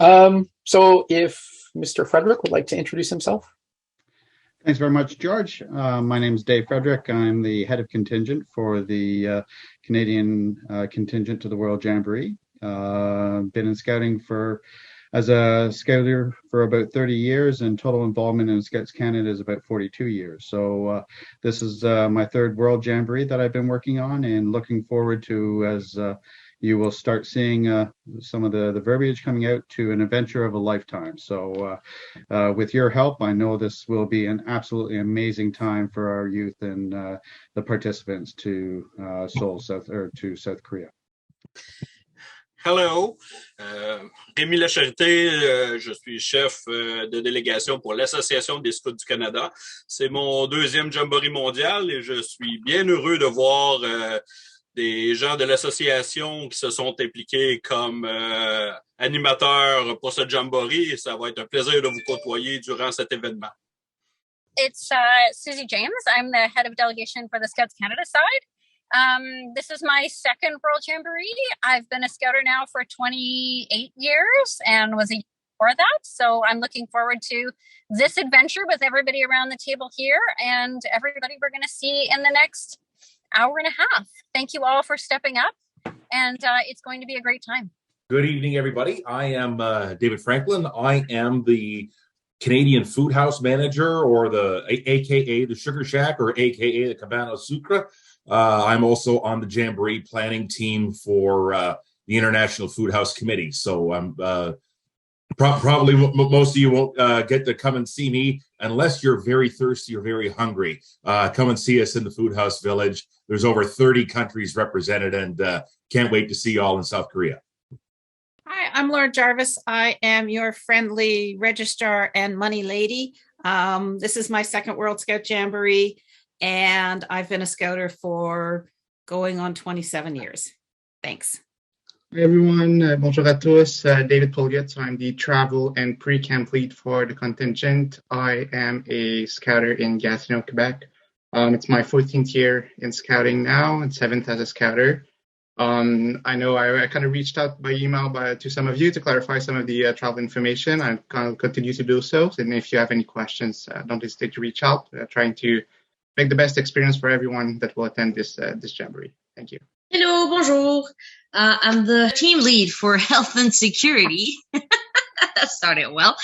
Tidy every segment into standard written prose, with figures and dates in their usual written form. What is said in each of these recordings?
So if Mr. Frederick would like to introduce himself. Thanks very much, George. My name is Dave Frederick. I'm the head of contingent for the Canadian Contingent to the World Jamboree. Been in scouting as a scouter for about 30 years, and total involvement in Scouts Canada is about 42 years. So this is my third World Jamboree that I've been working on, and looking forward to, as you will start seeing some of the verbiage coming out, to an adventure of a lifetime. So with your help, I know this will be an absolutely amazing time for our youth and the participants to South Korea. Hello, Rémi Lacharité, je suis chef de délégation pour l'Association des Scouts du Canada. C'est mon deuxième Jamboree mondial et je suis bien heureux de voir des gens de l'association qui se sont impliqués comme animateurs pour ce Jamboree, et ça va être un plaisir de vous côtoyer durant cet événement. It's Susie James. I'm the head of delegation for the Scouts Canada side. This is my second World Jamboree. I've been a scouter now for 28 years and was a year before that. So I'm looking forward to this adventure with everybody around the table here and everybody we're going to see in the next hour and a half. Thank you all for stepping up, and it's going to be a great time. Good evening, everybody. I am David Franklin. I am the Canadian Food House Manager, or AKA the Sugar Shack, or AKA the Cabana Sucre. I'm also on the Jamboree planning team for the International Food House Committee. So I'm probably most of you won't get to come and see me unless you're very thirsty or very hungry. Come and see us in the Food House Village. There's over 30 countries represented, and can't wait to see you all in South Korea. Hi, I'm Laura Jarvis. I am your friendly registrar and money lady. This is my second World Scout Jamboree, and I've been a scouter for going on 27 years. Thanks. Hi everyone, bonjour à tous. David Polgett. So I'm the travel and pre-camp lead for the contingent. I am a scouter in Gatineau, Quebec. It's my 14th year in scouting now, and 7th as a scouter. I know I kind of reached out by email to some of you to clarify some of the travel information. I'm going to continue to do so. And if you have any questions, don't hesitate to reach out. Trying to make the best experience for everyone that will attend this Jamboree. Thank you. Hello, bonjour. I'm the team lead for health and security. That started well.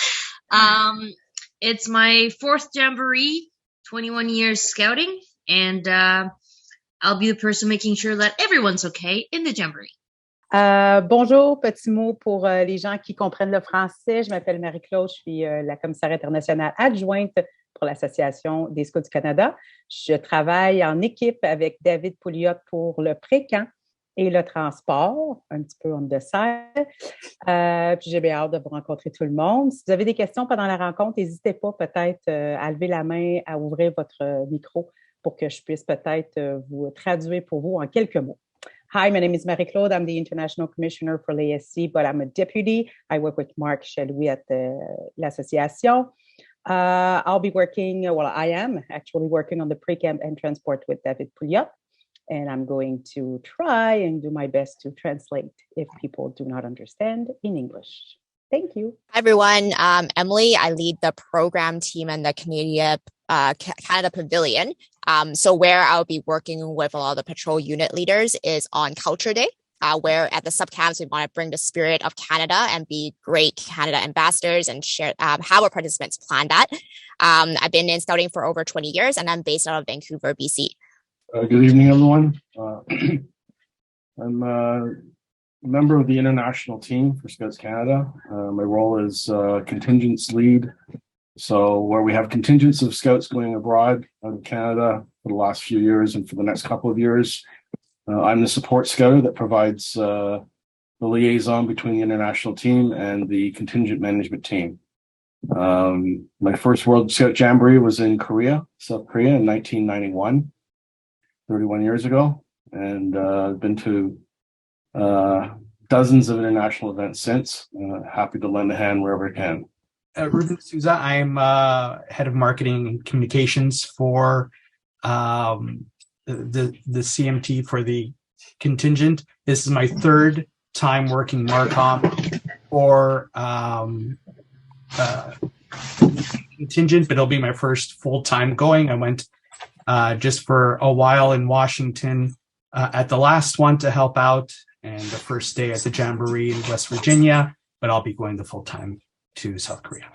It's my fourth Jamboree, 21 years scouting, and I'll be the person making sure that everyone's okay in the Jamboree. Bonjour, petit mot pour les gens qui comprennent le français. Je m'appelle Marie-Claude, je suis la commissaire internationale adjointe pour l'Association des Scouts du Canada. Je travaille en équipe avec David Pouliot pour le pré-camp et le transport, un petit peu on the side. Puis j'ai bien hâte de vous rencontrer tout le monde. Si vous avez des questions pendant la rencontre, n'hésitez pas peut-être à lever la main, à ouvrir votre micro pour que je puisse peut-être vous traduire pour vous en quelques mots. Hi, my name is Marie-Claude. I'm the International Commissioner for l'ASC, but I'm a deputy. I work with Marc Chelouis at l'Association. I'll be working, I am actually working on the pre-camp and transport with David Pouliot, and I'm going to try and do my best to translate if people do not understand in English. Thank you. Hi, everyone. Emily. I lead the program team in the Canada Pavilion. So where I'll be working with a lot of the patrol unit leaders is on Culture Day, where at the subcamps, we want to bring the spirit of Canada and be great Canada ambassadors and share how our participants plan that. I've been in scouting for over 20 years, and I'm based out of Vancouver, BC. Good evening, everyone. I'm a member of the international team for Scouts Canada. My role is contingents lead. So where we have contingents of scouts going abroad out of Canada for the last few years and for the next couple of years, I'm the support scouter that provides the liaison between the international team and the contingent management team. My first World Scout Jamboree was in Korea, South Korea in 1991, 31 years ago, and I've been to dozens of international events since. Happy to lend a hand wherever I can. Ruben Souza, I'm head of marketing and communications for the CMT for the contingent. This is my third time working Marcom, for contingent, but it'll be my first full-time going. I went just for a while in Washington at the last one to help out, and the first day at the Jamboree in West Virginia, but I'll be going the full-time to South Korea.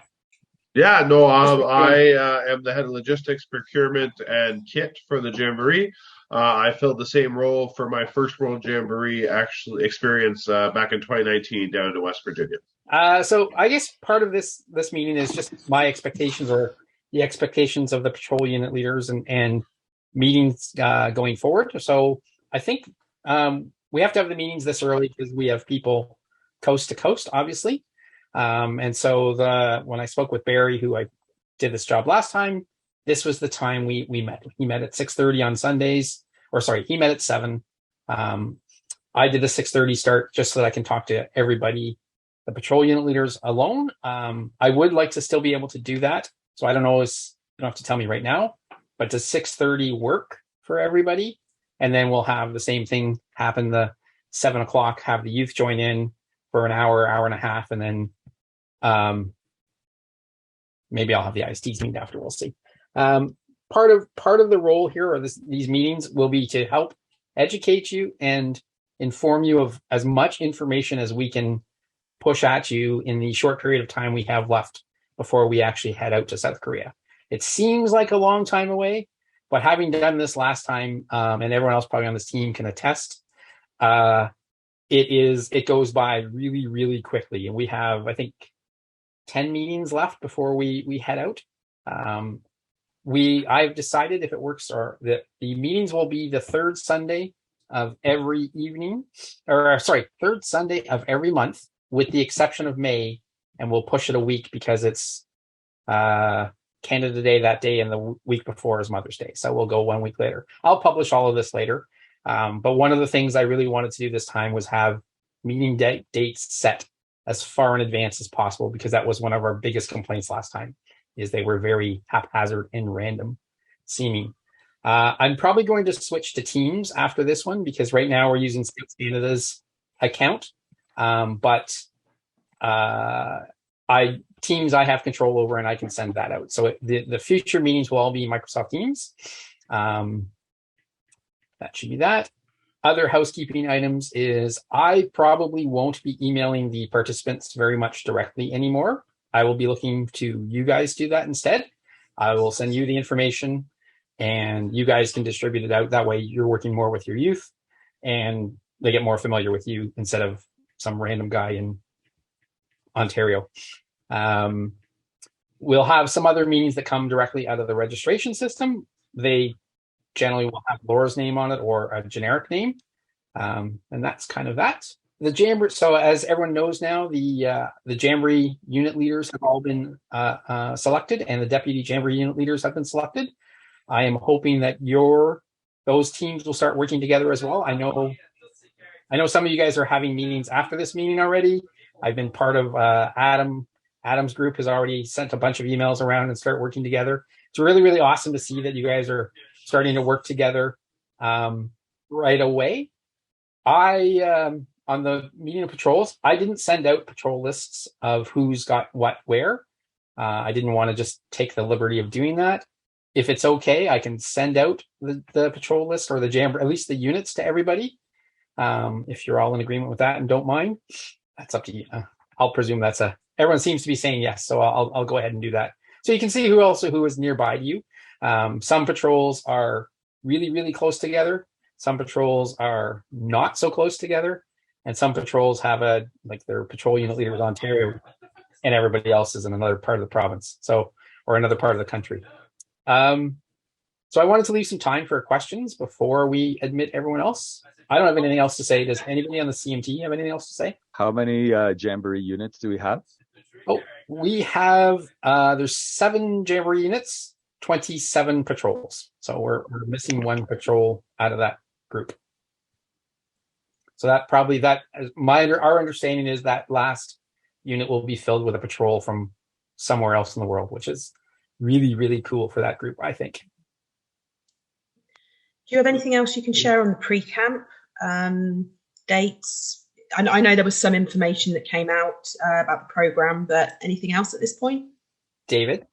Yeah, no, I am the head of logistics, procurement, and kit for the Jamboree. I filled the same role for my first World Jamboree experience back in 2019 down in West Virginia. So I guess part of this meeting is just my expectations or the expectations of the patrol unit leaders and meetings going forward. So I think we have to have the meetings this early because we have people coast to coast, obviously. And so when I spoke with Barry, who I did this job last time, this was the time we met. He met at 6:30 on Sundays, he met at 7. I did the 6:30 start just so that I can talk to everybody, the patrol unit leaders alone. I would like to still be able to do that. So I don't know, you don't have to tell me right now, but does 6:30 work for everybody? And then we'll have the same thing happen the 7 o'clock, have the youth join in for an hour and a half, and then maybe I'll have the ISTs meet after. We'll see. Part of the role here or these meetings will be to help educate you and inform you of as much information as we can push at you in the short period of time we have left before we actually head out to South Korea. It seems like a long time away, but having done this last time, and everyone else probably on this team can attest, it goes by really, really quickly. And we have, I think, 10 meetings left before we head out. I've decided, if it works, or that the meetings will be the third Sunday of every third Sunday of every month, with the exception of May, and we'll push it a week because it's Canada Day that day, and the week before is Mother's Day. So we'll go 1 week later. I'll publish all of this later. But one of the things I really wanted to do this time was have meeting dates set as far in advance as possible, because that was one of our biggest complaints last time, is they were very haphazard and random seeming. I'm probably going to switch to Teams after this one, because right now we're using Scouts Canada's account. But Teams I have control over, and I can send that out. So the future meetings will all be Microsoft Teams. That should be that. Other housekeeping items is I probably won't be emailing the participants very much directly anymore. I will be looking to you guys do that instead. I will send you the information and you guys can distribute it out. That way you're working more with your youth and they get more familiar with you instead of some random guy in Ontario. We'll have some other meetings that come directly out of the registration system. They generally will have Laura's name on it or a generic name. And that's kind of that. The Jamboree, so as everyone knows now, the Jamboree unit leaders have all been selected, and the deputy Jamboree unit leaders have been selected. I am hoping that those teams will start working together as well. I know some of you guys are having meetings after this meeting already. I've been part of Adam's group has already sent a bunch of emails around and start working together. It's really, really awesome to see that you guys are starting to work together right away. On the meeting of patrols, I didn't send out patrol lists of who's got what where. I didn't want to just take the liberty of doing that. If it's okay, I can send out the patrol list or the Jamboree, at least the units, to everybody. If you're all in agreement with that and don't mind, that's up to you. I'll presume everyone seems to be saying yes, so I'll go ahead and do that. So you can see who is nearby to you. Some patrols are really, really close together. Some patrols are not so close together. And some patrols have their patrol unit leader is Ontario and everybody else is in another part of the province. Or another part of the country. So I wanted to leave some time for questions before we admit everyone else. I don't have anything else to say. Does anybody on the CMT have anything else to say? How many Jamboree units do we have? Oh, we have, there's 7 Jamboree units, 27 patrols. So we're missing 1 patrol out of that group. So our understanding is that last unit will be filled with a patrol from somewhere else in the world, which is really, really cool for that group, I think. Do you have anything else you can share on the pre-camp dates, I know there was some information that came out about the program, but anything else at this point? David?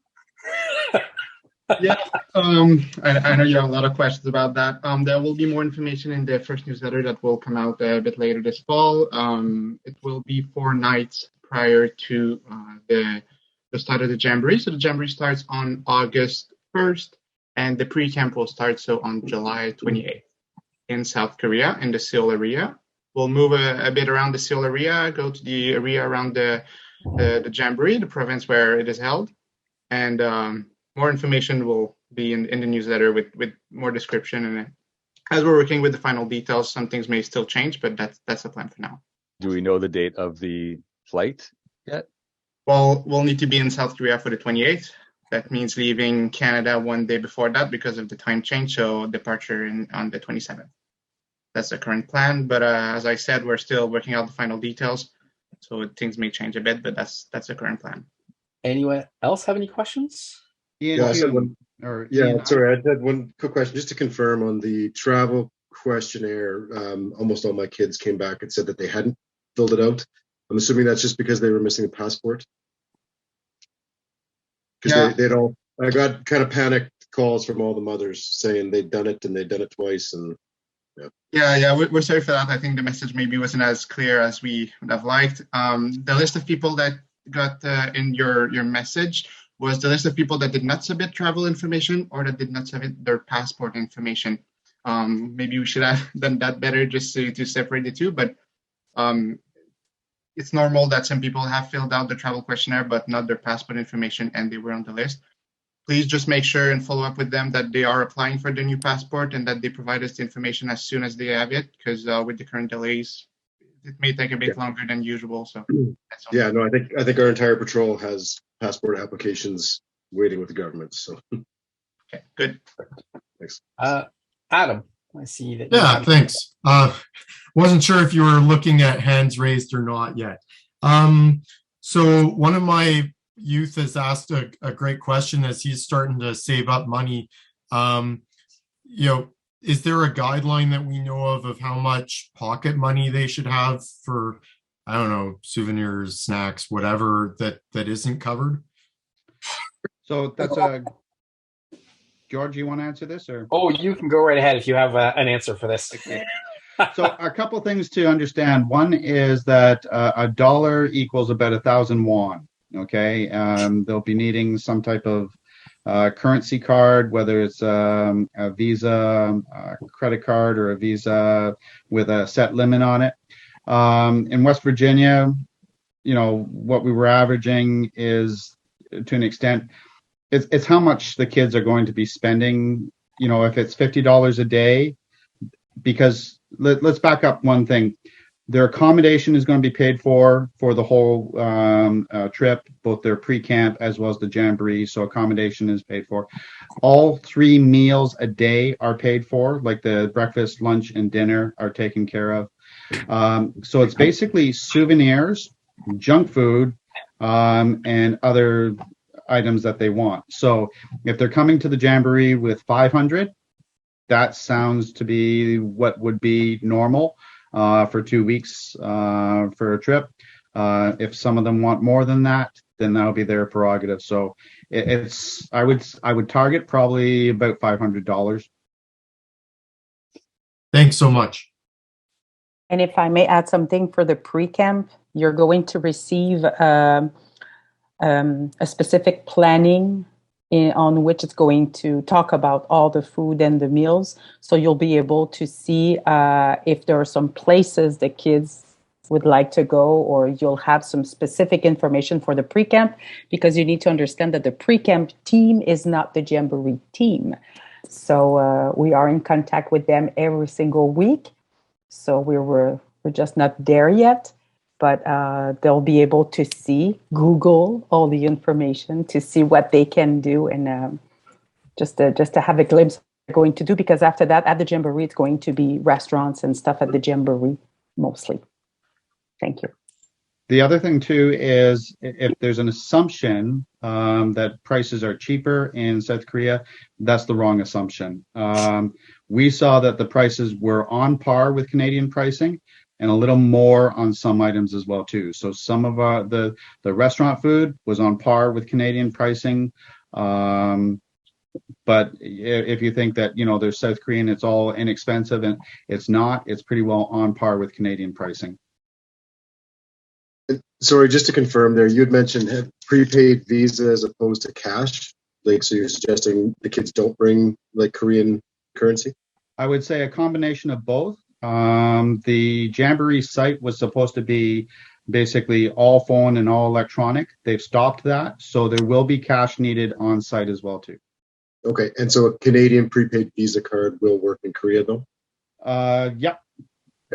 Yeah, I know you have a lot of questions about that. There will be more information in the first newsletter that will come out a bit later this fall. It will be 4 nights prior to the start of the Jamboree. So the Jamboree starts on August 1st, and the pre-camp will start on July 28th in South Korea, in the Seoul area. We'll move a bit around the Seoul area, go to the area around the Jamboree, the province where it is held, and more information will be in the newsletter with more description. And as we're working with the final details, some things may still change, but that's the plan for now. Do we know the date of the flight yet? Well, we'll need to be in South Korea for the 28th. That means leaving Canada one day before that because of the time change, so departure on the 27th. That's the current plan, but as I said, we're still working out the final details, so things may change a bit, but that's the current plan. Anyone else have any questions? Ian, Yeah, I said one. Ian, Sorry, I had one quick question just to confirm on the travel questionnaire. Almost all my kids came back and said that they hadn't filled it out. I'm assuming that's just because they were missing a passport. Because I got kind of panicked calls from all the mothers saying they'd done it and they'd done it twice, and we're sorry for that. I think the message maybe wasn't as clear as we would have liked. The list of people that got in your message was the list of people that did not submit travel information or that did not submit their passport information. Maybe we should have done that better just to separate the two, but it's normal that some people have filled out the travel questionnaire but not their passport information and they were on the list. Please just make sure and follow up with them that they are applying for their new passport and that they provide us the information as soon as they have it, because with the current delays, it may take a bit longer than usual. So that's all. Yeah, no, I think our entire patrol has passport applications waiting with the government. So okay, good. Thanks. Adam, I see that. Yeah, thanks. Wasn't sure if you were looking at hands raised or not yet. So one of my youth has asked a great question as he's starting to save up money. Is there a guideline that we know of how much pocket money they should have for, I don't know, souvenirs, snacks, whatever that isn't covered? So that's George, you want to answer this, or? Oh, you can go right ahead if you have an answer for this. Okay. So a couple things to understand. One is that $1 equals about 1,000 won. Okay, they'll be needing some type of currency card, whether it's a Visa, a credit card, or a Visa with a set limit on it. In West Virginia, what we were averaging is, to an extent, it's how much the kids are going to be spending. If it's $50 a day, because let's back up one thing. Their accommodation is going to be paid for the whole trip, both their pre-camp as well as the Jamboree. So accommodation is paid for. All 3 meals a day are paid for, like the breakfast, lunch, and dinner are taken care of. So it's basically souvenirs, junk food, and other items that they want. So if they're coming to the Jamboree with 500, that sounds to be what would be normal for 2 weeks for a trip. If some of them want more than that, then that'll be their prerogative. So I would target probably about $500. Thanks so much. And if I may add something for the pre-camp, you're going to receive a specific planning on which it's going to talk about all the food and the meals. So you'll be able to see if there are some places the kids would like to go, or you'll have some specific information for the pre-camp, because you need to understand that the pre-camp team is not the Jamboree team. So we are in contact with them every single week. So we're just not there yet. But they'll be able to Google all the information to see what they can do, and just to have a glimpse of what they're going to do, because after that, at the Jamboree, it's going to be restaurants and stuff at the Jamboree mostly. Thank you. The other thing, too, is if there's an assumption that prices are cheaper in South Korea, that's the wrong assumption. We saw that the prices were on par with Canadian pricing, and a little more on some items as well too. So some of the restaurant food was on par with Canadian pricing. But if you think that, there's South Korean, it's all inexpensive, and it's not, it's pretty well on par with Canadian pricing. Sorry, just to confirm there, you had mentioned prepaid Visa as opposed to cash. Like, so you're suggesting the kids don't bring like Korean currency? I would say a combination of both. The Jamboree site was supposed to be basically all phone and all electronic. They've stopped that, so there will be cash needed on site as well too. Okay, and so a Canadian prepaid Visa card will work in Korea though? Yeah.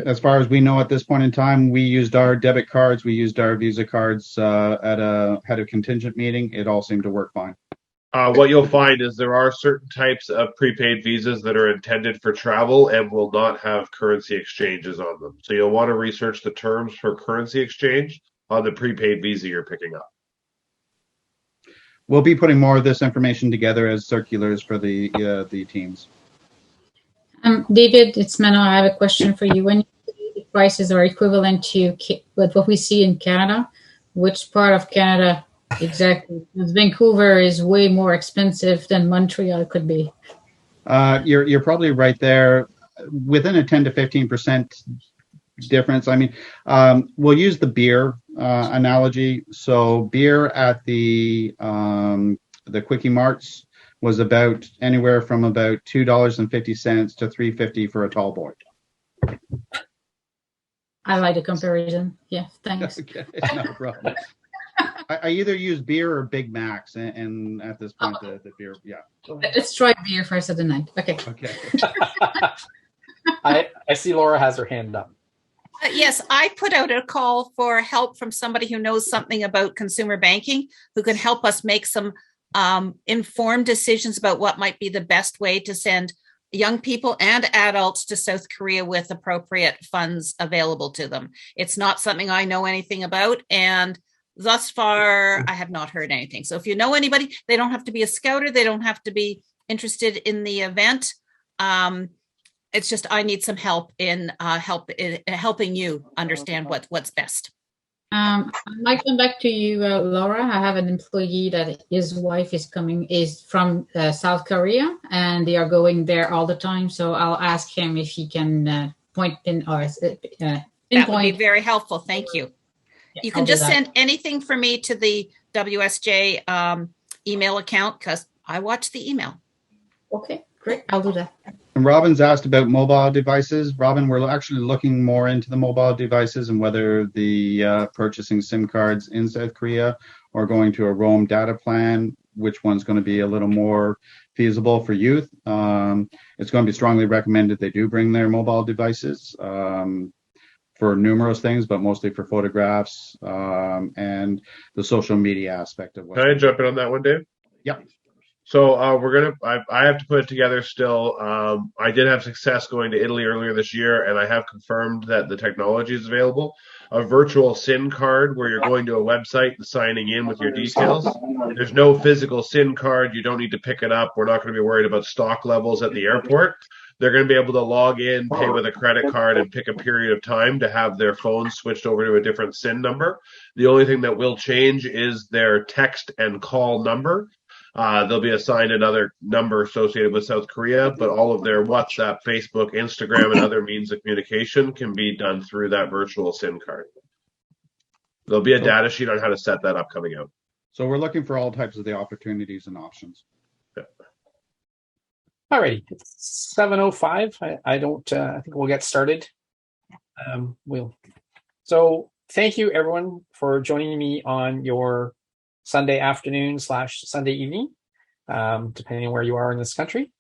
As far as we know at this point in time, we used our debit cards, we used our Visa cards at a head of contingent meeting. It all seemed to work fine. What you'll find is there are certain types of prepaid visas that are intended for travel and will not have currency exchanges on them. So you'll want to research the terms for currency exchange on the prepaid visa you're picking up. We'll be putting more of this information together as circulars for the teams. David, it's Manon. I have a question for you. When you say the prices are equivalent to what we see in Canada, which part of Canada exactly? Because Vancouver is way more expensive than Montreal could be. You're probably right there, within a 10 to 15% difference. I mean, we'll use the beer analogy. So beer at the Quickie Marts was about anywhere from about $2.50 to $3.50 for a tall boy. I like the comparison. Yeah, thanks. Okay, no problem. I either use beer or Big Macs, and at this point, the beer, yeah. Let's try beer first of the night. Okay. Okay. I see Laura has her hand up. Yes, I put out a call for help from somebody who knows something about consumer banking, who can help us make some informed decisions about what might be the best way to send young people and adults to South Korea with appropriate funds available to them. It's not something I know anything about, and thus far, I have not heard anything. So if you know anybody, they don't have to be a scouter. They don't have to be interested in the event. It's just I need some help in helping you understand what's best. I might come back to you, Laura. I have an employee that his wife is from South Korea, and they are going there all the time. So I'll ask him if he can point in or that would be very helpful. Thank you. Yeah, you can just send anything for me to the WSJ email account because I watch the email. Okay, great. I'll do that. And Robin's asked about mobile devices. Robin, we're actually looking more into the mobile devices and whether the purchasing SIM cards in South Korea or going to a roam data plan, which one's going to be a little more feasible for youth. It's going to be strongly recommended they do bring their mobile devices for numerous things, but mostly for photographs and the social media aspect of what. Can I jump in on that one, Dave? Yep. So I have to put it together still. I did have success going to Italy earlier this year, and I have confirmed that the technology is available. A virtual SIM card where you're going to a website and signing in with your details. There's no physical SIM card. You don't need to pick it up. We're not going to be worried about stock levels at the airport. They're going to be able to log in, pay with a credit card, and pick a period of time to have their phone switched over to a different SIM number. The only thing that will change is their text and call number. They'll be assigned another number associated with South Korea, but all of their WhatsApp, Facebook, Instagram, and other means of communication can be done through that virtual SIM card. There'll be a data sheet on how to set that up coming out. So we're looking for all types of the opportunities and options. Yeah. All righty, it's 7:05. I think we'll get started. So thank you everyone for joining me on your Sunday afternoon / Sunday evening, depending on where you are in this country.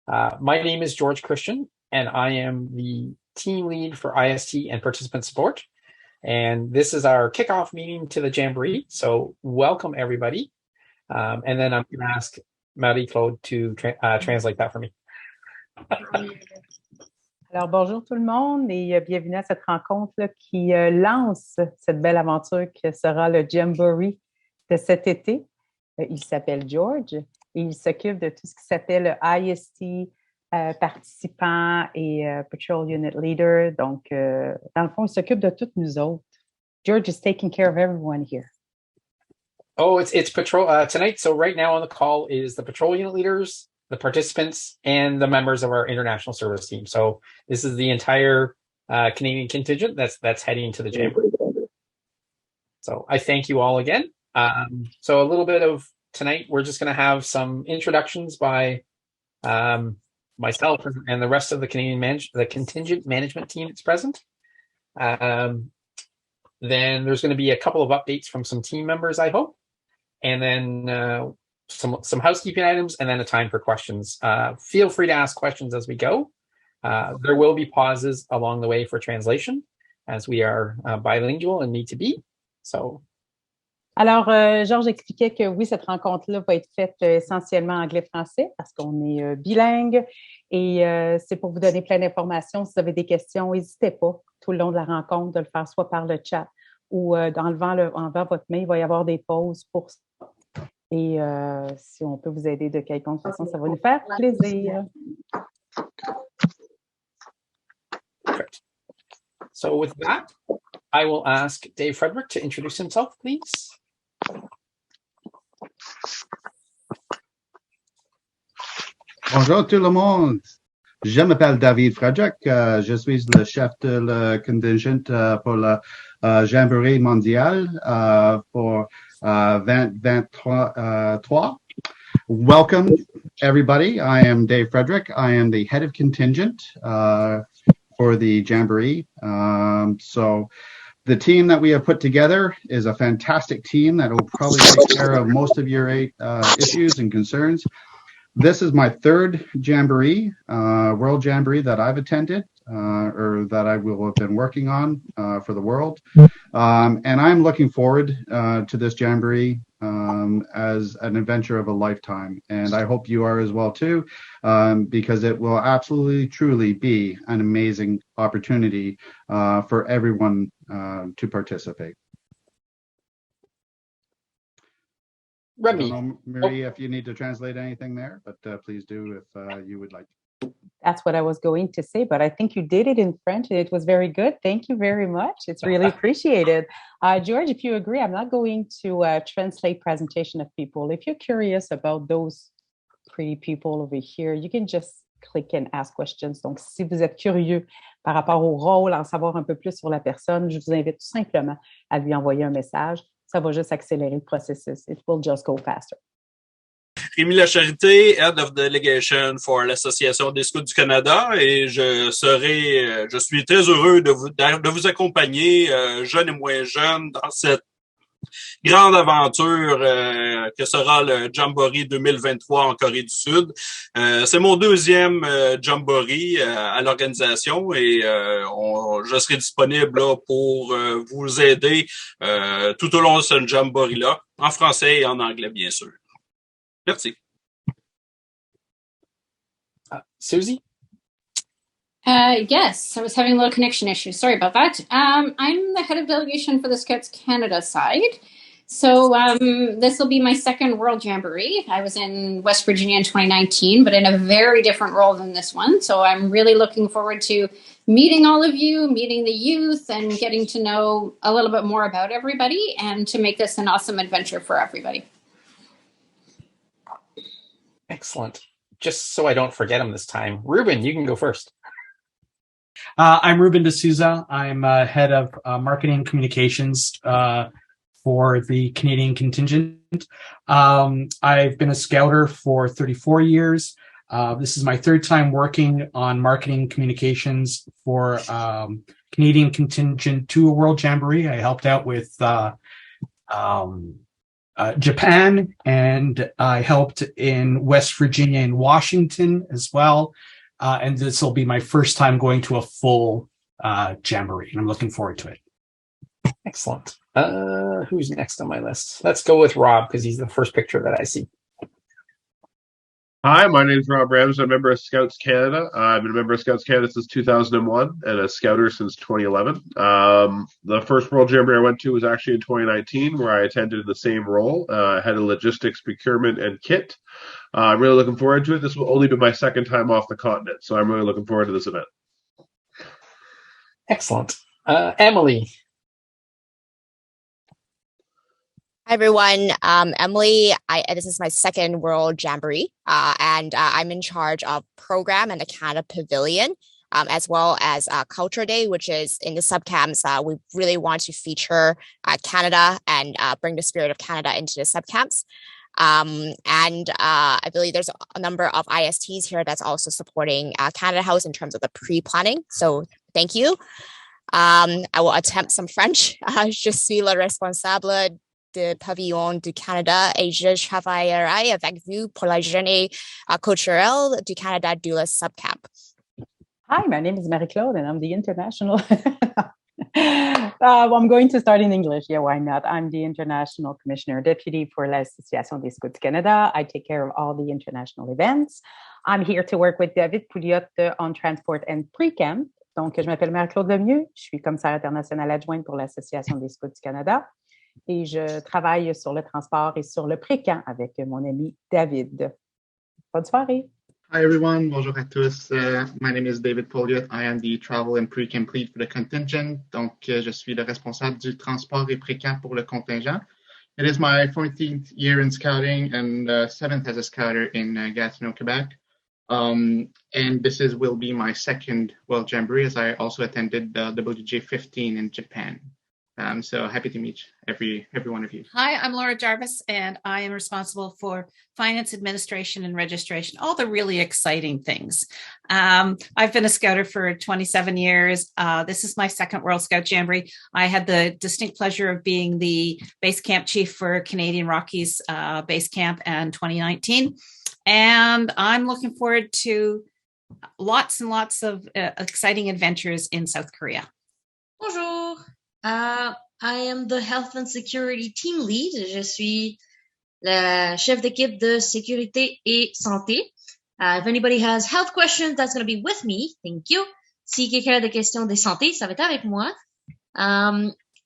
My name is George Christian, and I am the team lead for IST and participant support. And this is our kickoff meeting to the Jamboree. So welcome everybody. And then I'm going to ask Marie-Claude to translate that for me. Alors, bonjour tout le monde et bienvenue à cette rencontre là, qui lance cette belle aventure que sera le Jamboree de cet été. Il s'appelle George et il s'occupe de tout ce qui s'appelle le IST participants et patrol unit leader. Donc, dans le fond, il s'occupe de toutes nous autres. George is taking care of everyone here. Oh, it's patrol tonight. So right now on the call is the patrol unit leaders, the participants, and the members of our international service team. So this is the entire Canadian contingent that's heading to the Jamboree. So I thank you all again. So a little bit of tonight, we're just going to have some introductions by myself and the rest of the the contingent management team that's present. Then there's going to be a couple of updates from some team members, I hope, and then some housekeeping items, and then a time for questions. Feel free to ask questions as we go. There will be pauses along the way for translation, as we are bilingual and need to be. So. Alors, Georges expliquait que oui, cette rencontre-là va être faite essentiellement anglais-français parce qu'on est bilingue et c'est pour vous donner plein d'informations. Si vous avez des questions, n'hésitez pas tout le long de la rencontre de le faire soit par le chat ou en votre mail. Il va y avoir des pauses pour ça. Et si on peut vous aider de quelconque façon, ça va nous faire plaisir. Perfect. So with that, I will ask Dave Frederick to introduce himself, please. Bonjour tout le monde. Je m'appelle David Frederick. Je suis le chef de la contingent pour la Jamboree mondiale pour 2023. Welcome, everybody. I am Dave Frederick. I am the head of contingent for the Jamboree. So the team that we have put together is a fantastic team that will probably take care of most of your issues and concerns. This is my third Jamboree, World Jamboree that I've attended or that I will have been working on for the world. And I'm looking forward to this Jamboree as an adventure of a lifetime. And I hope you are as well too, because it will absolutely, truly be an amazing opportunity for everyone to participate. Remy. I don't know, Marie, if you need to translate anything there, but please do if you would like to. That's what I was going to say, but I think you did it in French and it was very good. Thank you very much. It's really appreciated. George, if you agree, I'm not going to translate presentation of people. If you're curious about those pretty people over here, you can just click and ask questions. Donc, si vous êtes curieux par rapport au rôle, en savoir un peu plus sur la personne, je vous invite tout simplement à lui envoyer un message. Ça va juste accélérer le processus. It will just go faster. Rémi Lacharité, Head of Delegation for l'Association des Scouts du Canada, et je suis très heureux de vous accompagner, jeunes et moins jeunes, dans cette grande aventure que sera le Jamboree 2023 en Corée du Sud. C'est mon deuxième Jamboree à l'organisation et je serai disponible là, pour vous aider tout au long de ce Jamboree-là, en français et en anglais, bien sûr. Merci. Susie? Yes, I was having a little connection issue. Sorry about that. I'm the head of delegation for the Scouts Canada side. So this will be my second World Jamboree. I was in West Virginia in 2019, but in a very different role than this one. So I'm really looking forward to meeting all of you, meeting the youth, and getting to know a little bit more about everybody and to make this an awesome adventure for everybody. Excellent. Just so I don't forget him this time, Ruben, you can go first. I'm Ruben D'Souza. I'm head of marketing communications for the Canadian Contingent. I've been a scouter for 34 years. This is my third time working on marketing communications for Canadian Contingent to a World Jamboree. I helped out with Japan, and I helped in West Virginia and Washington as well. And this will be my first time going to a full Jamboree, and I'm looking forward to it. Excellent. Who's next on my list? Let's go with Rob, because he's the first picture that I see. Hi, my name is Rob Rams. I'm a member of Scouts Canada. I've been a member of Scouts Canada since 2001 and a Scouter since 2011. The first World Jamboree I went to was actually in 2019, where I attended the same role, head of logistics, procurement, and kit. I'm really looking forward to it. This will only be my second time off the continent, so I'm really looking forward to this event. Excellent. Emily. Hi everyone, Emily. This is my second World Jamboree, and I'm in charge of program and the Canada Pavilion, as well as Culture Day, which is in the subcamps. We really want to feature Canada and bring the spirit of Canada into the subcamps. I believe there's a number of ISTs here that's also supporting Canada House in terms of the pre-planning. So thank you. I will attempt some French. Je suis le responsable de Pavillon du Canada et je travaillerai avec vous pour la journée culturelle du Canada du subcamp. Hi, my name is Marie-Claude and I'm the international. I'm going to start in English. Yeah, why not? I'm the International Commissioner Deputy for l'Association des Scouts du Canada. I take care of all the international events. I'm here to work with David Pouliot on transport and pre-camp. Donc, je m'appelle Marie-Claude Lemieux. Je suis commissaire internationale adjointe pour l'Association des Scouts du Canada. Et je travaille sur le transport et sur le pré-camp avec mon ami David. Bonne soirée. Hi everyone, bonjour à tous. My name is David Pouliot. I am the travel and pre-camp lead for the contingent. Donc, je suis le responsable du transport et pré-camp pour le contingent. It is my 14th year in scouting and 7th as a scouter in Gatineau, Quebec. And this will be my second World Jamboree, as I also attended the WJ15 in Japan. So happy to meet every one of you. Hi, I'm Laura Jarvis, and I am responsible for finance, administration, and registration, all the really exciting things. I've been a scouter for 27 years. This is my second World Scout Jamboree. I had the distinct pleasure of being the base camp chief for Canadian Rockies base camp in 2019. And I'm looking forward to lots and lots of exciting adventures in South Korea. Bonjour. I am the health and security team lead. Je suis la chef d'équipe de sécurité et santé. If anybody has health questions, that's going to be with me. Thank you. Si quelqu'un a des questions de santé, ça va être avec moi.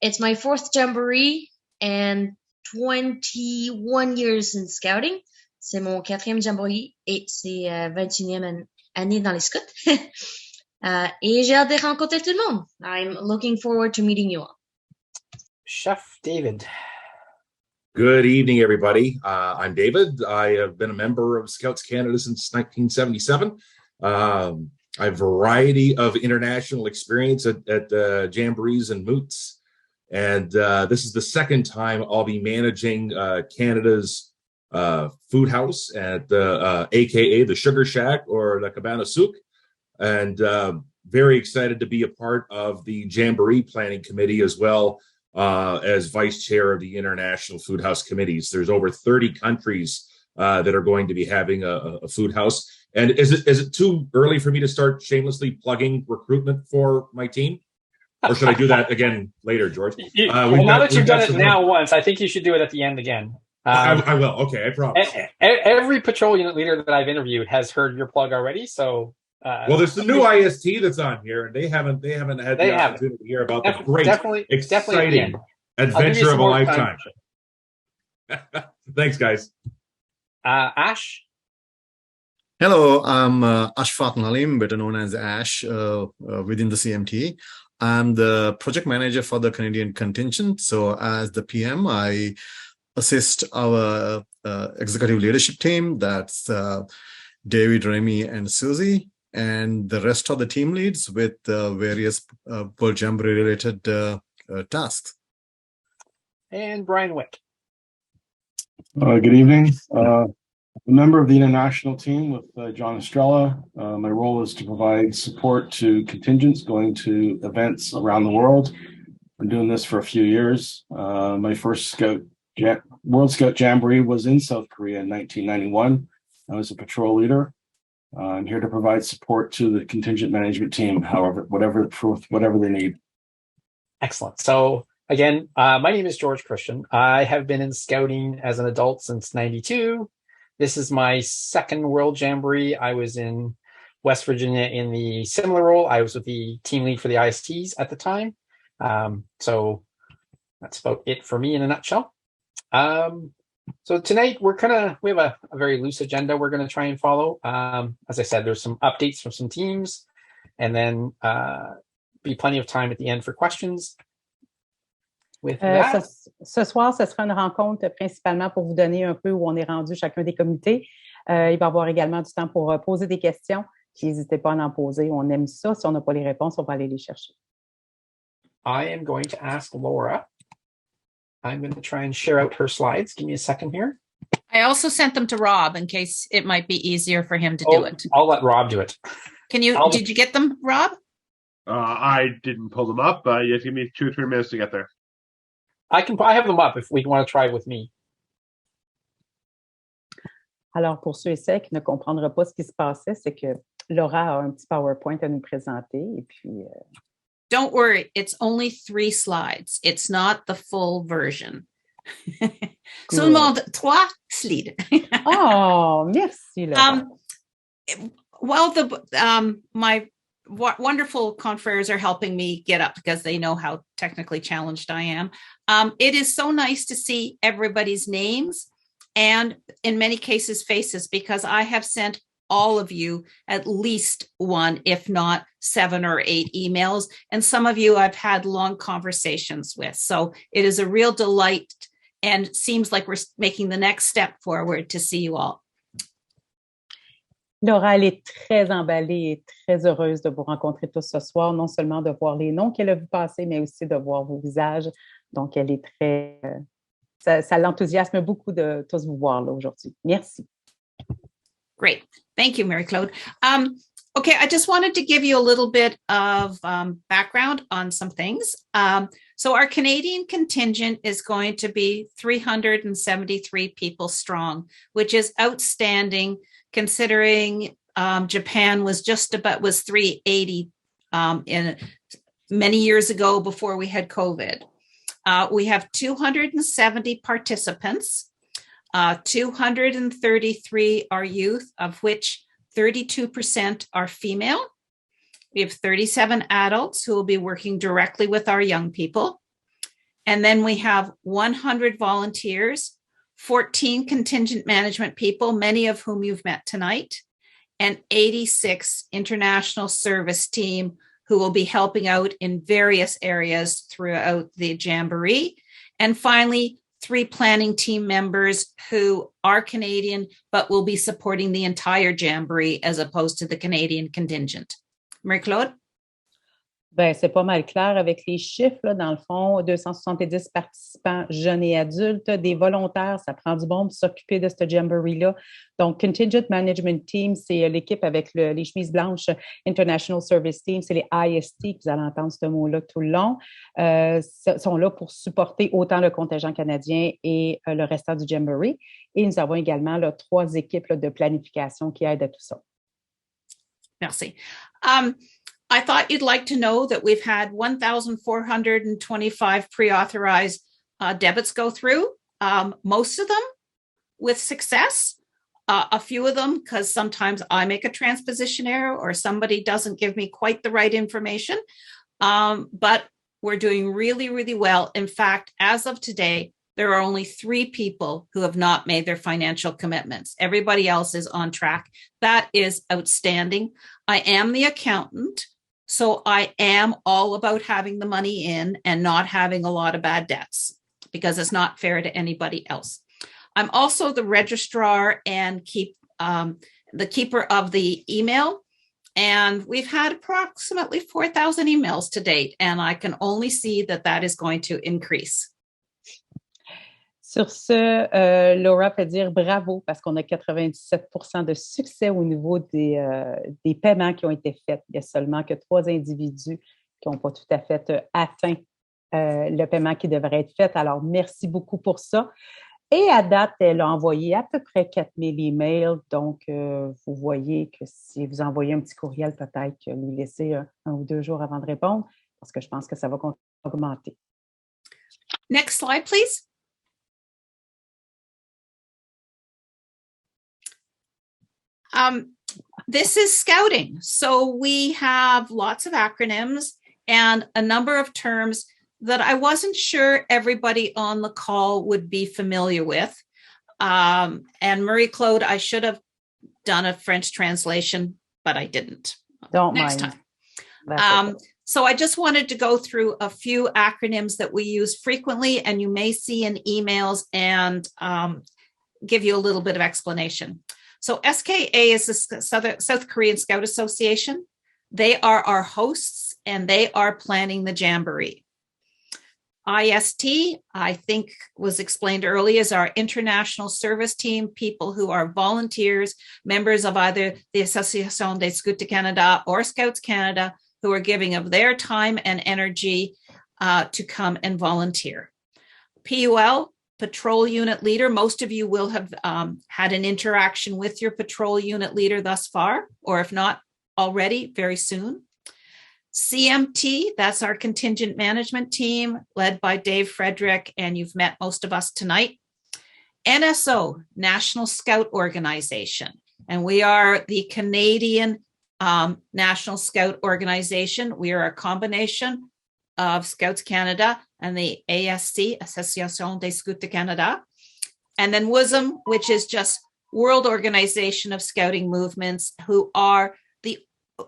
It's my fourth jamboree and 21 years in scouting. C'est mon 4e jamboree et c'est 21e année dans les scouts. Et j'ai hâte de rencontrer tout le monde. I'm looking forward to meeting you all. Chef David. Good evening, everybody. I'm David. I have been a member of Scouts Canada since 1977. I have a variety of international experience at jamborees and moots. And this is the second time I'll be managing Canada's food house at the AKA the Sugar Shack or the Cabana Souk. And very excited to be a part of the Jamboree Planning Committee as well as vice chair of the International Food House Committees. There's over 30 countries that are going to be having a food house. And is it too early for me to start shamelessly plugging recruitment for my team? Or should I do that again later, George? Now that you've done it now once, I think you should do it at the end again. I will. Okay, I promise. Every patrol unit leader that I've interviewed has heard your plug already. So, well, there's the new IST that's on here, and they haven't had the opportunity to hear about the great, exciting adventure of a lifetime. Thanks, guys. Ash. Hello, I'm Ashfaq Nalim, better known as Ash within the CMT. I'm the project manager for the Canadian Contingent. So as the PM, I assist our executive leadership team. That's David, Remy, and Susie, and the rest of the team leads with various World Jamboree related tasks. And Brian Wick. Good evening. A member of the international team with John Estrella. My role is to provide support to contingents going to events around the world. Been doing this for a few years. My first World Scout Jamboree was in South Korea in 1991. I was a patrol leader. I'm here to provide support to the contingent management team, whatever they need. Excellent. So again, my name is George Christian. I have been in scouting as an adult since '92. This is my second World Jamboree. I was in West Virginia in the similar role. I was with the team lead for the ISTs at the time. So that's about it for me in a nutshell. So tonight we have a very loose agenda we're going to try and follow. As I said, there's some updates from some teams, and then be plenty of time at the end for questions. With that, ce soir, ce sera une rencontre principalement pour vous donner un peu où on est rendu chacun des comités. Il va y avoir également du temps pour poser des questions. N'hésitez pas à en poser. On aime ça. Si on n'a pas les réponses, on va aller les chercher. I am going to ask Laura. I'm going to try and share out her slides. Give me a second here. I also sent them to Rob in case it might be easier for him to do it. I'll let Rob do it. Did you get them, Rob? I didn't pull them up. You have to give me 2 or 3 minutes to get there. I have them up if we want to try with me. Alors, pour ceux et celles qui ne comprendront pas ce qui se passait, c'est que Laura a un petit PowerPoint à nous présenter. Et puis, Don't worry, it's only 3 slides. It's not the full version. Seulement 3 slides. Oh, merci, Laura. Well, my wonderful confreres are helping me get up because they know how technically challenged I am. It is so nice to see everybody's names and in many cases faces, because I have sent all of you at least 1, if not 7 or 8 emails. And some of you I've had long conversations with. So it is a real delight and seems like we're making the next step forward to see you all. Laura, elle est très emballée et très heureuse de vous rencontrer tous ce soir, non seulement de voir les noms qu'elle a vus passer, mais aussi de voir vos visages. Donc, elle est très... ça l'enthousiasme beaucoup de tous vous voir là aujourd'hui. Merci. Great. Thank you, Mary-Claude. Okay, I just wanted to give you a little bit of background on some things. So our Canadian contingent is going to be 373 people strong, which is outstanding considering Japan was 380 in many years ago before we had COVID. We have 270 participants. 233 are youth, of which 32% are female. We have 37 adults who will be working directly with our young people. And then we have 100 volunteers, 14 contingent management people, many of whom you've met tonight, and 86 international service team who will be helping out in various areas throughout the Jamboree. And finally, 3 planning team members who are Canadian, but will be supporting the entire Jamboree as opposed to the Canadian contingent. Marie-Claude? Bien, c'est pas mal clair avec les chiffres. Là, dans le fond, 270 participants jeunes et adultes, des volontaires, ça prend du bon pour s'occuper de ce jamboree-là. Donc, Contingent Management Team, c'est l'équipe avec les chemises blanches. International Service Team, c'est les IST, vous allez entendre ce mot-là tout le long. Sont là pour supporter autant le contingent canadien et le restant du jamboree. Et nous avons également là, 3 équipes là, de planification qui aident à tout ça. Merci. I thought you'd like to know that we've had 1,425 pre-authorized debits go through, most of them with success. A few of them, because sometimes I make a transposition error or somebody doesn't give me quite the right information. But we're doing really, really well. In fact, as of today, there are only 3 people who have not made their financial commitments. Everybody else is on track. That is outstanding. I am the accountant. So I am all about having the money in and not having a lot of bad debts because it's not fair to anybody else. I'm also the registrar and the keeper of the email. And we've had approximately 4,000 emails to date. And I can only see that that is going to increase. Sur ce, Laura peut dire bravo parce qu'on a 97% de succès au niveau des paiements qui ont été faits. Il y a seulement que 3 individus qui n'ont pas tout à fait atteint le paiement qui devrait être fait. Alors, merci beaucoup pour ça. Et à date, elle a envoyé à peu près 4,000 emails. Donc, vous voyez que si vous envoyez un petit courriel, peut-être lui laisser 1 ou 2 jours avant de répondre parce que je pense que ça va augmenter. Next slide, please. This is scouting. So we have lots of acronyms and a number of terms that I wasn't sure everybody on the call would be familiar with. And Marie-Claude, I should have done a French translation, but I didn't. Don't Next mind. time. So I just wanted to go through a few acronyms that we use frequently, and you may see in emails and give you a little bit of explanation. So SKA is the South Korean Scout Association. They are our hosts and they are planning the Jamboree. IST, I think was explained earlier, is our international service team, people who are volunteers, members of either the Association des Scouts du Canada or Scouts Canada, who are giving of their time and energy to come and volunteer. PUL, Patrol Unit Leader. Most of you will have had an interaction with your Patrol Unit Leader thus far, or if not already, very soon. CMT, that's our Contingent Management Team, led by Dave Frederick, and you've met most of us tonight. NSO, National Scout Organization, and we are the Canadian National Scout Organization. We are a combination of Scouts Canada and the ASC, Association des Scouts du Canada. And then WUSM, which is just World Organization of Scouting Movements, who are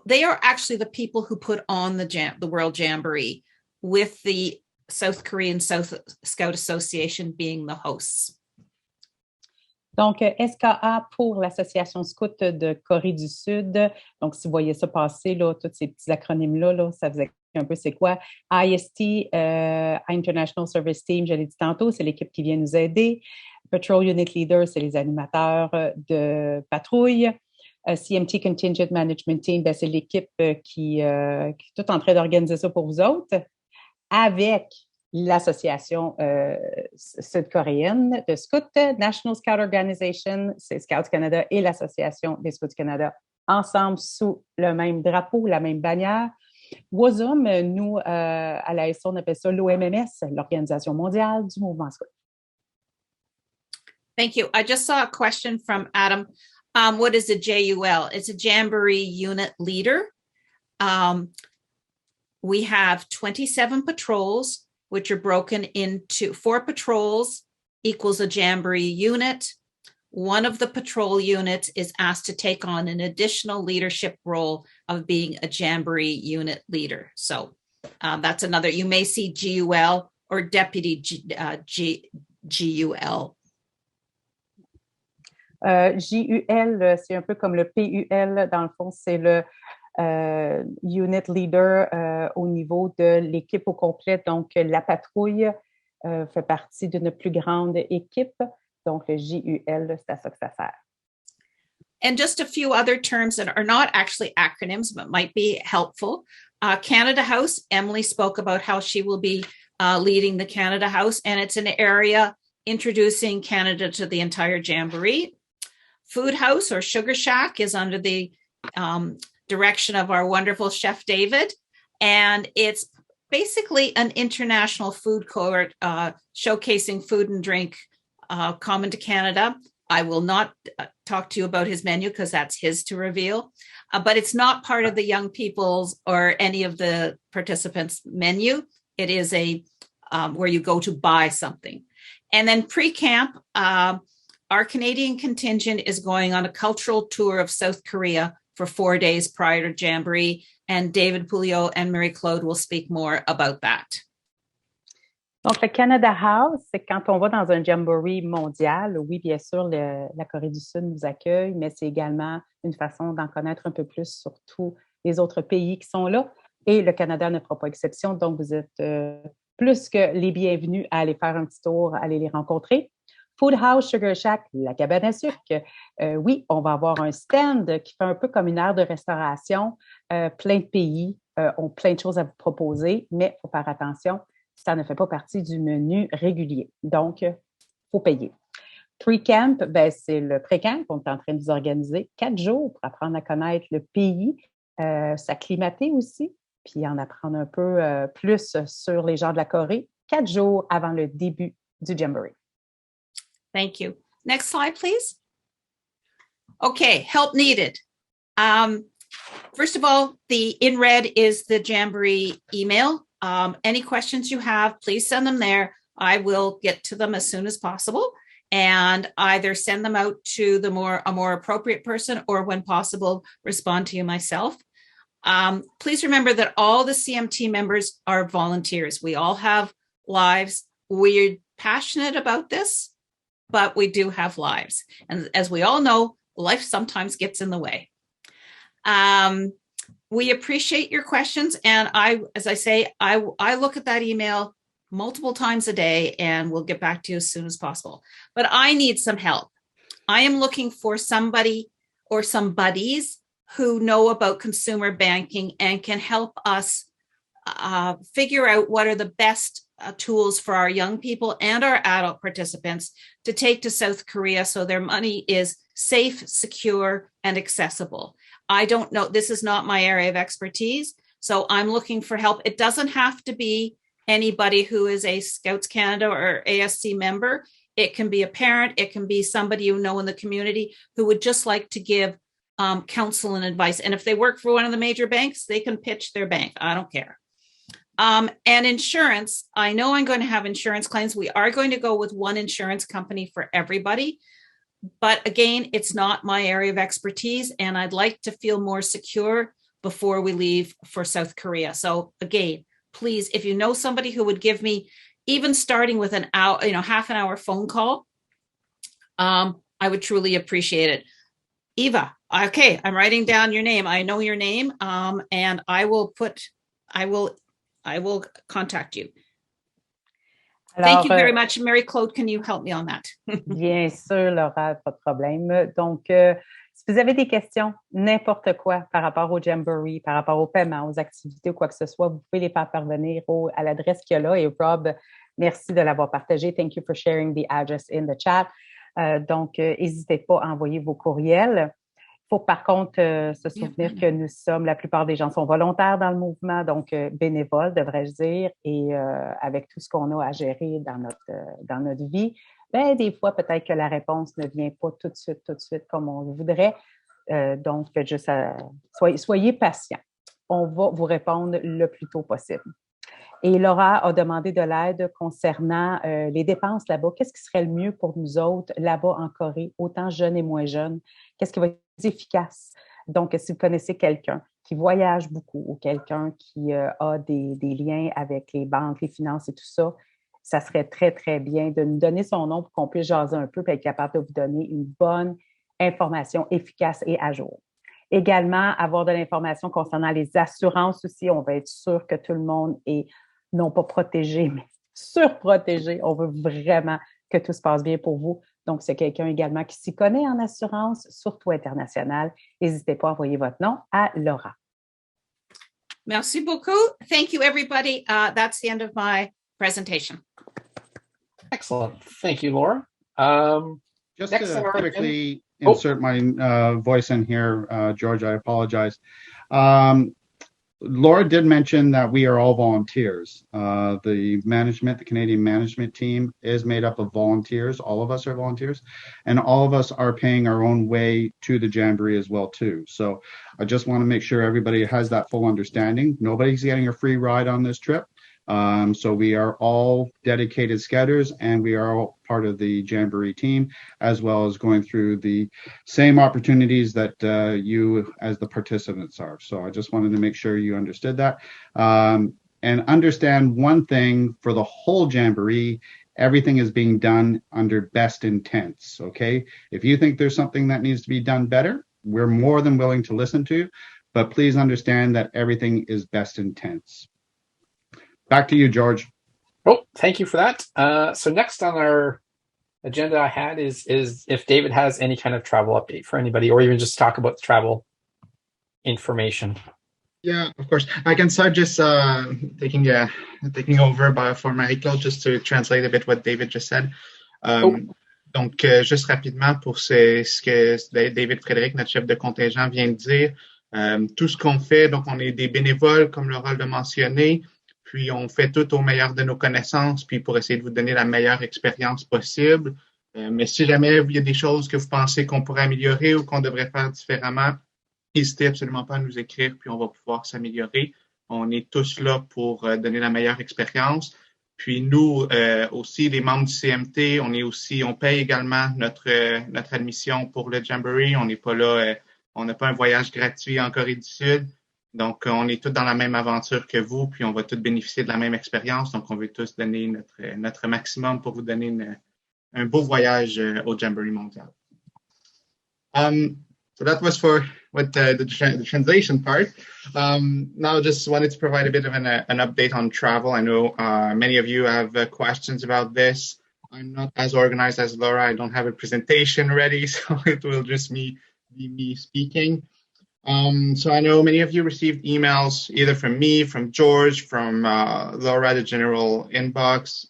they are actually the people who put on the World Jamboree, with the South Korean Scout Association being the hosts. Donc, SKA pour l'Association Scout de Corée du Sud. Donc, si vous voyez ça passer, là, tous ces petits acronymes-là, là, ça vous explique un peu c'est quoi. IST, International Service Team, je l'ai dit tantôt, c'est l'équipe qui vient nous aider. Patrol Unit Leader, c'est les animateurs de patrouille. CMT Contingent Management Team, ben, c'est l'équipe qui est toute en train d'organiser ça pour vous autres, avec l'association sud-coréenne de Scouts, National Scout Organization, c'est Scouts Canada et l'Association des Scouts du Canada, ensemble sous le même drapeau, la même bannière. WUSM, nous, à l'ASO, on appelle ça l'OMMS, l'Organisation mondiale du mouvement Scout. Thank you. I just saw a question from Adam. What is a JUL? It's a Jamboree Unit Leader. We have 27 patrols, which are broken into 4 patrols equals a Jamboree unit. One of the patrol units is asked to take on an additional leadership role of being a Jamboree Unit Leader. So that's another, you may see GUL or Deputy GUL. JUL, c'est un peu comme le PUL, dans le fond, c'est le unit leader au niveau de l'équipe au complet. Donc, la patrouille fait partie d'une plus grande équipe. Donc, le JUL, c'est à ça que ça sert. And just a few other terms that are not actually acronyms, but might be helpful. Canada House, Emily spoke about how she will be leading the Canada House, and it's an area introducing Canada to the entire Jamboree. Food House or Sugar Shack is under the direction of our wonderful chef David, and it's basically an international food court showcasing food and drink common to Canada. I will not talk to you about his menu because that's his to reveal, but it's not part of the young people's or any of the participants' menu. It is a where you go to buy something. And then pre-camp, our Canadian contingent is going on a cultural tour of South Korea for 4 days prior to Jamboree, and David Pouliot and Marie-Claude will speak more about that. Donc, le Canada House, c'est quand on va dans un Jamboree mondial. Oui, bien sûr, la Corée du Sud nous accueille, mais c'est également une façon d'en connaître un peu plus sur tous les autres pays qui sont là. Et le Canada ne fera pas exception, donc vous êtes plus que les bienvenus à aller faire un petit tour, aller les rencontrer. Food House, Sugar Shack, la cabane à sucre. Oui, on va avoir un stand qui fait un peu comme une aire de restauration. Plein de pays ont plein de choses à vous proposer, mais il faut faire attention, ça ne fait pas partie du menu régulier. Donc, il faut payer. Pre-camp, ben, c'est le pré-camp qu'on est en train de vous organiser. 4 jours pour apprendre à connaître le pays, s'acclimater aussi, puis en apprendre un peu plus sur les gens de la Corée. 4 jours avant le début du Jamboree. Thank you. Next slide, please. Okay, help needed. First of all, the in red is the Jamboree email. Any questions you have, please send them there. I will get to them as soon as possible and either send them out to a more appropriate person or when possible, respond to you myself. Please remember that all the CMT members are volunteers. We all have lives. We're passionate about this, but we do have lives. And as we all know, life sometimes gets in the way. We appreciate your questions. And as I say, I look at that email multiple times a day and we'll get back to you as soon as possible. But I need some help. I am looking for somebody or some buddies who know about consumer banking and can help us figure out what are the best tools for our young people and our adult participants to take to South Korea so their money is safe, secure, and accessible. I don't know. This is not my area of expertise, so I'm looking for help. It doesn't have to be anybody who is a Scouts Canada or ASC member. It can be a parent. It can be somebody you know in the community who would just like to give counsel and advice. And if they work for one of the major banks, they can pitch their bank. I don't care. And insurance, I know I'm going to have insurance claims. We are going to go with one insurance company for everybody. But again, it's not my area of expertise, and I'd like to feel more secure before we leave for South Korea. So again, please, if you know somebody who would give me, even starting with an hour, half an hour phone call, I would truly appreciate it. Eva, okay, I'm writing down your name. I know your name, and I will contact you. Alors, thank you very much. Mary-Claude, can you help me on that? Bien sûr, Laura, pas de problème. Donc, si vous avez des questions, n'importe quoi par rapport au Jamboree, par rapport au paiement, aux activités ou quoi que ce soit, vous pouvez les faire parvenir à l'adresse qu'il y a là. Et Rob, merci de l'avoir partagé. Thank you for sharing the address in the chat. Donc, n'hésitez pas à envoyer vos courriels. Il faut par contre se souvenir que nous sommes, la plupart des gens sont volontaires dans le mouvement, donc bénévoles, devrais-je dire, et avec tout ce qu'on a à gérer dans notre vie, ben, des fois, peut-être que la réponse ne vient pas tout de suite comme on le voudrait. Donc, juste soyez patients. On va vous répondre le plus tôt possible. Et Laura a demandé de l'aide concernant les dépenses là-bas. Qu'est-ce qui serait le mieux pour nous autres là-bas en Corée, autant jeunes et moins jeunes? Qu'est-ce qui va être efficace? Donc, si vous connaissez quelqu'un qui voyage beaucoup ou quelqu'un qui a des liens avec les banques, les finances et tout ça, ça serait très, très bien de nous donner son nom pour qu'on puisse jaser un peu et être capable de vous donner une bonne information efficace et à jour. Également, avoir de l'information concernant les assurances aussi. On va être sûr que tout le monde est non pas protégé, mais surprotégé. On veut vraiment que tout se passe bien pour vous. Donc, c'est quelqu'un également qui s'y connaît en assurance, surtout internationale. N'hésitez pas à envoyer votre nom à Laura. Merci beaucoup. Thank you, everybody. That's the end of my presentation. Excellent. Thank you, Laura. Just to quickly insert my voice in here, George, I apologize. Laura did mention that we are all volunteers. The Canadian management team is made up of volunteers. All of us are volunteers, and all of us are paying our own way to the Jamboree as well, too. So I just want to make sure everybody has that full understanding. Nobody's getting a free ride on this trip. So we are all dedicated scouters, and we are all part of the Jamboree team, as well as going through the same opportunities that you as the participants are. So I just wanted to make sure you understood that. And understand one thing, for the whole Jamboree, everything is being done under best intents, okay? If you think there's something that needs to be done better, we're more than willing to listen to, but please understand that everything is best intents. Back to you, George. Oh, thank you for that. So next on our agenda I had is if David has any kind of travel update for anybody, or even just talk about the travel information. Yeah, of course. I can start just taking over for Marie-Claude, just to translate a bit what David just said. Donc, juste rapidement pour ce que David Frédéric, notre chef de contingent, vient de dire, tout ce qu'on fait, donc on est des bénévoles, comme Laura l'a mentionné, puis on fait tout au meilleur de nos connaissances, puis pour essayer de vous donner la meilleure expérience possible. Mais si jamais il y a des choses que vous pensez qu'on pourrait améliorer ou qu'on devrait faire différemment, n'hésitez absolument pas à nous écrire, puis on va pouvoir s'améliorer. On est tous là pour donner la meilleure expérience. Puis nous aussi, les membres du CMT, on paye également notre admission pour le Jamboree. On n'est pas là, on n'a pas un voyage gratuit en Corée du Sud. Donc, on est tous dans la même aventure que vous, puis on va tous bénéficier de la même expérience. Donc, on veut tous donner notre maximum pour vous donner un beau voyage au Jamboree mondial. So that was for the translation part. Now, just wanted to provide a bit of an update on travel. I know many of you have questions about this. I'm not as organized as Laura. I don't have a presentation ready, so it will just be me speaking. So I know many of you received emails either from me, from George, from Laura, the general inbox,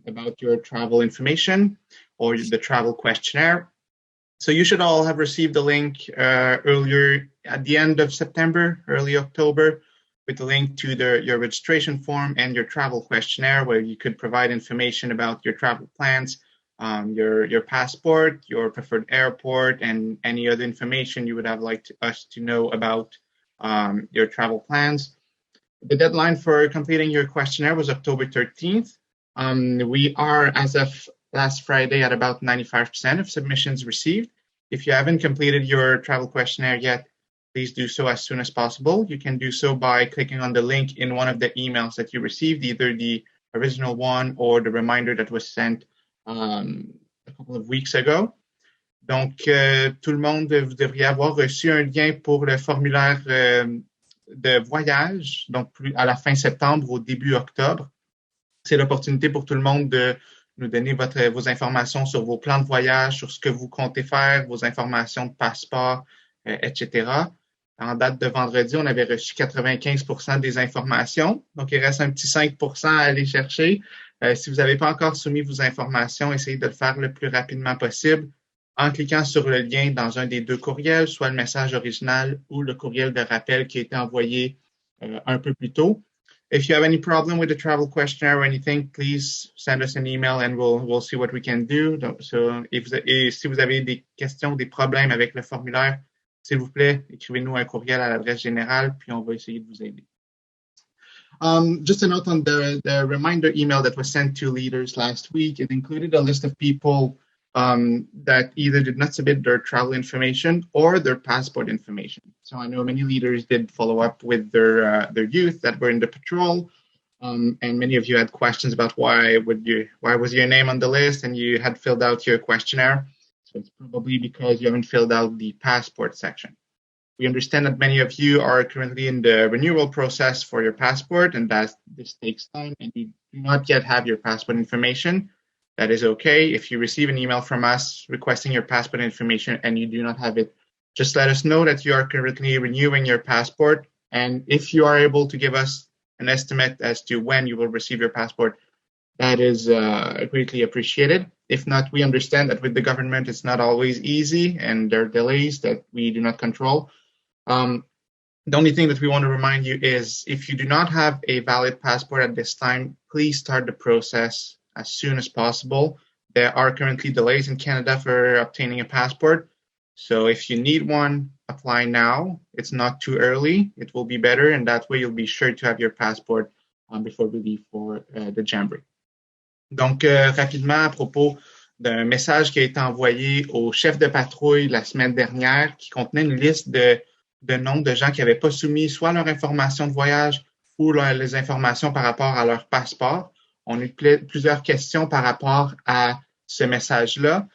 about your travel information or the travel questionnaire. So you should all have received the link earlier at the end of September, early October, with the link to your registration form and your travel questionnaire, where you could provide information about your travel plans, your passport, your preferred airport, and any other information you would have liked us to know about your travel plans. The deadline for completing your questionnaire was October 13th. We are, as of last Friday, at about 95% of submissions received. If you haven't completed your travel questionnaire yet, please do so as soon as possible. You can do so by clicking on the link in one of the emails that you received, either the original one or the reminder that was sent a couple of weeks ago. Donc, tout le monde, vous devriez avoir reçu un lien pour le formulaire de voyage, donc à la fin septembre, au début octobre. C'est l'opportunité pour tout le monde de nous donner vos informations sur vos plans de voyage, sur ce que vous comptez faire, vos informations de passeport, etc. En date de vendredi, on avait reçu 95% des informations. Donc, il reste un petit 5% à aller chercher. Si vous n'avez pas encore soumis vos informations, essayez de le faire le plus rapidement possible en cliquant sur le lien dans un des deux courriels, soit le message original ou le courriel de rappel qui a été envoyé un peu plus tôt. If you have any problem with the travel questionnaire or anything, please send us an email and we'll see what we can do. So, si vous avez des questions ou des problèmes avec le formulaire, s'il vous plaît, écrivez-nous un courriel à l'adresse générale, puis on va essayer de vous aider. Just a note on the reminder email that was sent to leaders last week. It included a list of people that either did not submit their travel information or their passport information. So I know many leaders did follow up with their youth that were in the patrol, and many of you had questions about why was your name on the list and you had filled out your questionnaire. So it's probably because you haven't filled out the passport section. We understand that many of you are currently in the renewal process for your passport, and that this takes time, and you do not yet have your passport information. That is okay. If you receive an email from us requesting your passport information and you do not have it, just let us know that you are currently renewing your passport. And if you are able to give us an estimate as to when you will receive your passport, that is greatly appreciated. If not, we understand that with the government, it's not always easy and there are delays that we do not control. The only thing that we want to remind you is if you do not have a valid passport at this time, please start the process as soon as possible. There are currently delays in Canada for obtaining a passport. So if you need one, apply now. It's not too early. It will be better, and that way you'll be sure to have your passport before we leave for the Jamboree. Donc, rapidement, à propos d'un message qui a été envoyé au chef de patrouille la semaine dernière qui contenait une liste de noms de gens qui n'avaient pas soumis soit leur information de voyage ou les informations par rapport à leur passeport. On a eu plusieurs questions par rapport à ce message-là.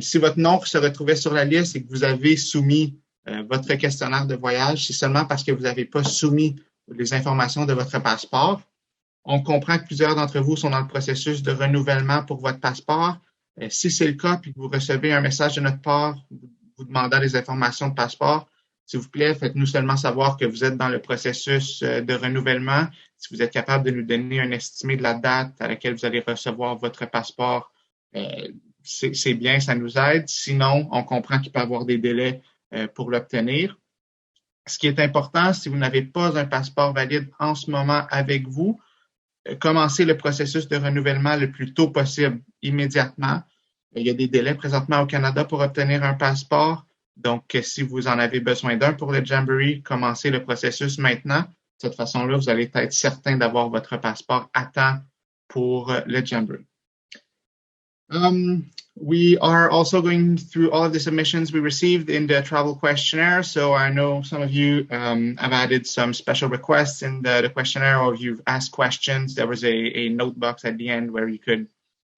Si votre nom se retrouvait sur la liste et que vous avez soumis votre questionnaire de voyage, c'est seulement parce que vous n'avez pas soumis les informations de votre passeport. On comprend que plusieurs d'entre vous sont dans le processus de renouvellement pour votre passeport. Si c'est le cas et que vous recevez un message de notre part vous demandant des informations de passeport, s'il vous plaît, faites-nous seulement savoir que vous êtes dans le processus de renouvellement. Si vous êtes capable de nous donner un estimé de la date à laquelle vous allez recevoir votre passeport, c'est bien, ça nous aide. Sinon, on comprend qu'il peut y avoir des délais pour l'obtenir. Ce qui est important, si vous n'avez pas un passeport valide en ce moment avec vous, commencez le processus de renouvellement le plus tôt possible, immédiatement. Il y a des délais présentement au Canada pour obtenir un passeport. Donc, si vous en avez besoin d'un pour le Jamboree, commencez le processus maintenant. De cette façon-là, vous allez être certain d'avoir votre passeport à temps pour le Jamboree. We are also going through all of the submissions we received in the travel questionnaire. So I know some of you have added some special requests in the questionnaire, or you've asked questions. There was a note box at the end where you could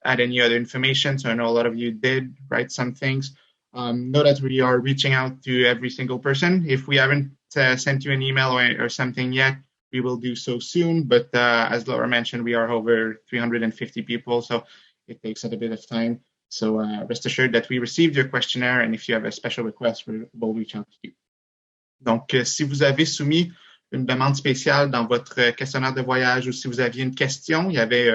add any other information. So I know a lot of you did write some things. Know that we are reaching out to every single person. If we haven't sent you an email or something yet, we will do so soon. But as Laura mentioned, we are over 350 people, so it takes a bit of time. So rest assured that we received your questionnaire, and if you have a special request, we'll reach out to you. Donc, si vous avez soumis une demande spéciale dans votre questionnaire de voyage ou si vous aviez une question, il y avait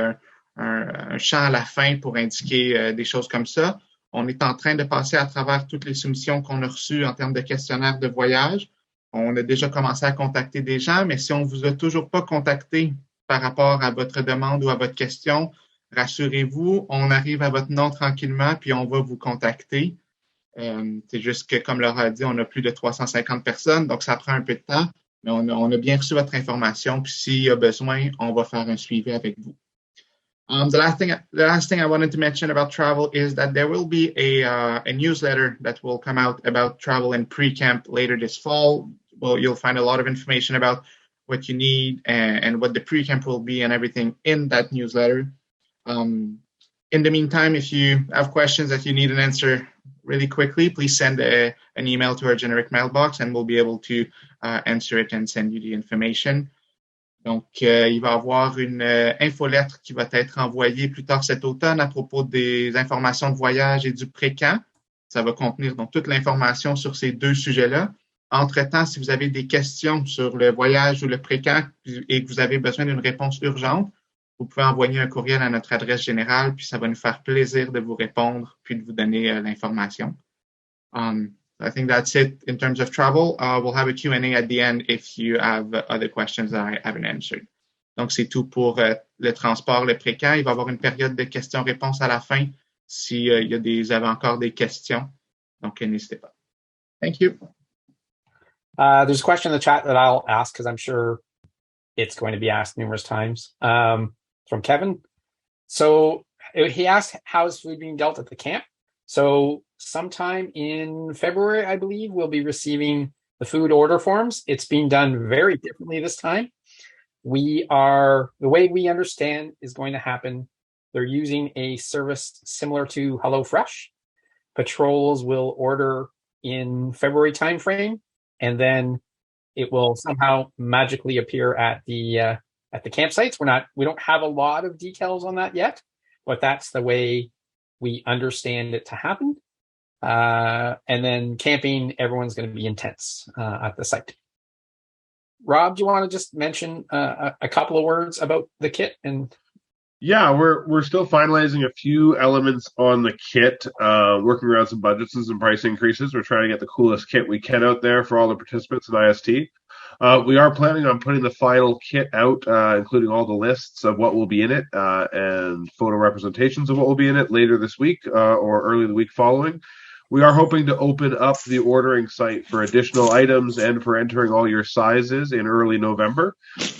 un champ à la fin pour indiquer des choses comme ça. On est en train de passer à travers toutes les soumissions qu'on a reçues en termes de questionnaire de voyage. On a déjà commencé à contacter des gens, mais si on ne vous a toujours pas contacté par rapport à votre demande ou à votre question, rassurez-vous, on arrive à votre nom tranquillement, puis on va vous contacter. C'est juste que, comme Laura a dit, on a plus de 350 personnes, donc ça prend un peu de temps, mais on a bien reçu votre information, puis s'il y a besoin, on va faire un suivi avec vous. The last thing I wanted to mention about travel is that there will be a newsletter that will come out about travel and pre-camp later this fall. Well, you'll find a lot of information about what you need and what the pre-camp will be and everything in that newsletter. In the meantime, if you have questions that you need an answer really quickly, please send an email to our generic mailbox and we'll be able to answer it and send you the information. Donc, il va y avoir une infolettre qui va être envoyée plus tard cet automne à propos des informations de voyage et du pré-camp. Ça va contenir donc toute l'information sur ces deux sujets-là. Entre-temps, si vous avez des questions sur le voyage ou le pré-camp et que vous avez besoin d'une réponse urgente, vous pouvez envoyer un courriel à notre adresse générale, puis ça va nous faire plaisir de vous répondre, puis de vous donner l'information. I think that's it in terms of travel. We'll have a Q&A at the end if you have other questions that I haven't answered. Donc, c'est tout pour le transport, le pré-camp. Il va y avoir une période de questions-réponses à la fin s'il y avait encore des questions. Donc, n'hésitez pas. Thank you. There's a question in the chat that I'll ask because I'm sure it's going to be asked numerous times. From Kevin. So he asked, how is food being dealt at the camp? So sometime in February, I believe, we'll be receiving the food order forms. It's being done very differently this time. The way we understand is going to happen. They're using a service similar to HelloFresh. Patrols will order in February timeframe, and then it will somehow magically appear at the campsites. We don't have a lot of details on that yet, but that's the way we understand it to happen. And then camping, everyone's going to be in tents at the site. Rob, do you want to just mention a couple of words about the kit? And yeah, we're still finalizing a few elements on the kit, working around some budgets and some price increases. We're trying to get the coolest kit we can out there for all the participants in IST. We are planning on putting the final kit out, including all the lists of what will be in it and photo representations of what will be in it later this week or early the week following. We are hoping to open up the ordering site for additional items and for entering all your sizes in early November.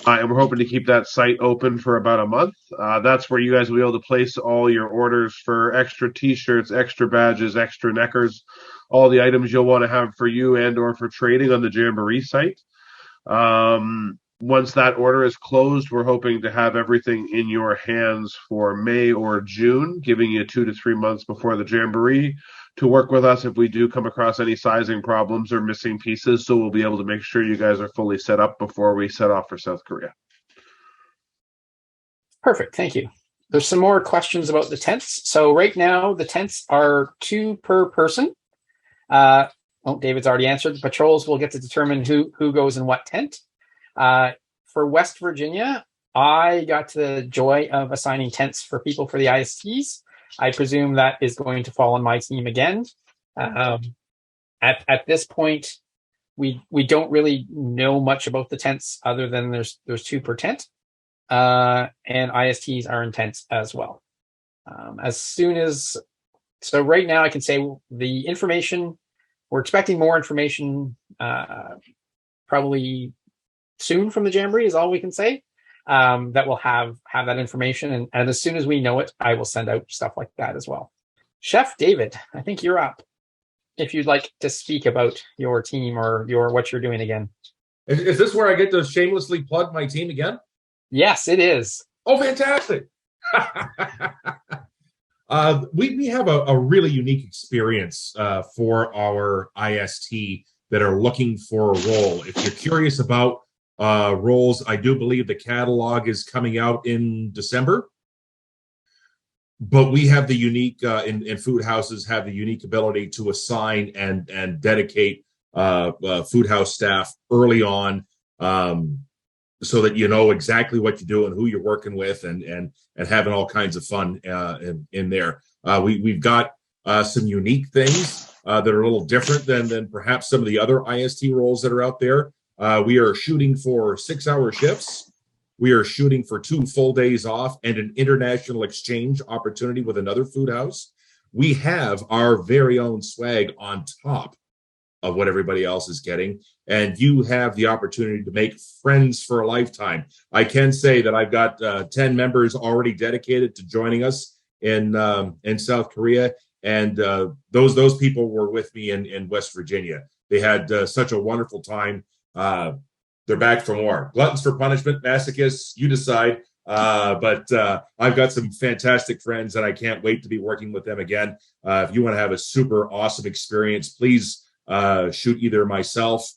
And we're hoping to keep that site open for about a month. That's where you guys will be able to place all your orders for extra T-shirts, extra badges, extra neckers, all the items you'll want to have for you and or for trading on the Jamboree site. Once that order is closed, we're hoping to have everything in your hands for May or June, giving you 2 to 3 months before the Jamboree to work with us if we do come across any sizing problems or missing pieces. So we'll be able to make sure you guys are fully set up before we set off for South Korea. Perfect. Thank you. There's some more questions about the tents. So right now, the tents are 2 per person. David's already answered. The patrols will get to determine who goes in what tent. For West Virginia, I got the joy of assigning tents for people for the ISTs. I presume that is going to fall on my team again. At this point, we don't really know much about the tents other than there's 2 per tent, and ISTs are in tents as well. As soon as So right now I can say the information, we're expecting more information probably soon from the Jamboree is all we can say. That will have that information. And as soon as we know it, I will send out stuff like that as well. Chef David, I think you're up. If you'd like to speak about your team or what you're doing again. Is this where I get to shamelessly plug my team again? Yes, it is. Oh, fantastic. We have a really unique experience for our IST that are looking for a role. If you're curious about roles, I do believe the catalog is coming out in December. But we have the unique, in food houses, have the unique ability to assign and dedicate food house staff early on, so that you know exactly what you do and who you're working with, and having all kinds of fun in there. We've got some unique things that are a little different than perhaps some of the other IST roles that are out there. We are shooting for 6-hour shifts. We are shooting for 2 full days off and an international exchange opportunity with another food house. We have our very own swag on top of what everybody else is getting, and you have the opportunity to make friends for a lifetime. I can say that I've got 10 members already dedicated to joining us in South Korea, and those people were with me in West Virginia. They had such a wonderful time. They're back for more. Gluttons for punishment, masochists, you decide. But I've got some fantastic friends, and I can't wait to be working with them again. If you want to have a super awesome experience, please shoot either myself,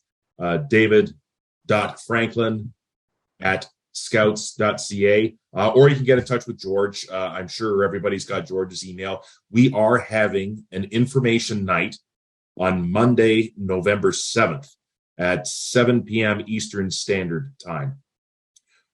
david.franklin@scouts.ca, or you can get in touch with George. I'm sure everybody's got George's email. We are having an information night on Monday, November 7th. At 7 p.m. Eastern Standard Time.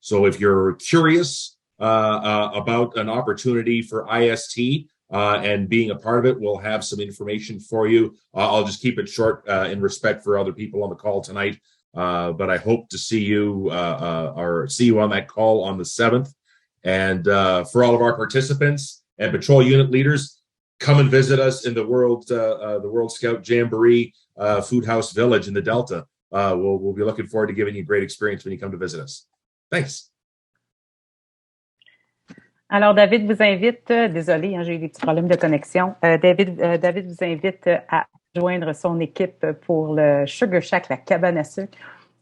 So if you're curious about an opportunity for IST and being a part of it, we'll have some information for you. I'll just keep it short in respect for other people on the call tonight. But I hope to see you or see you on that call on the 7th. And for all of our participants and patrol unit leaders, come and visit us in the World Scout Jamboree Food House Village in the Delta. We'll be looking forward to giving you a great experience when you come to visit us. Thanks. Alors, David vous invite, désolé, j'ai eu des petits problèmes de connexion. David vous invite à joindre son équipe pour le Sugar Shack, la cabane à sucre.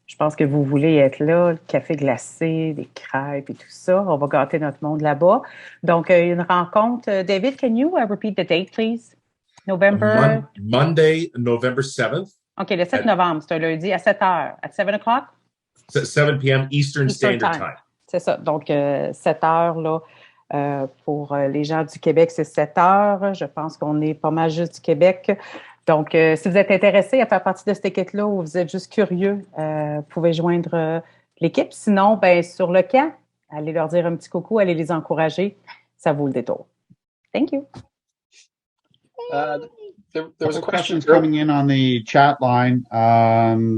Je pense que vous voulez être là, le café glacé, des crêpes et tout ça. On va gâter notre monde là-bas. Donc, une rencontre. David, can you repeat the date, please? November? Monday, November 7th. OK, le 7 novembre, c'est un lundi à 7 heures. At 7 o'clock? 7 p.m. Eastern Standard Time. C'est ça. Donc, 7 heures, là, pour les gens du Québec, c'est 7 heures. Je pense qu'on est pas mal juste du Québec. Donc, si vous êtes intéressé à faire partie de cette équipe-là ou vous êtes juste curieux, vous pouvez joindre l'équipe. Sinon, ben, sur le camp, allez leur dire un petit coucou, allez les encourager. Ça vaut le détour. Thank you. There was a questions coming in on the chat line.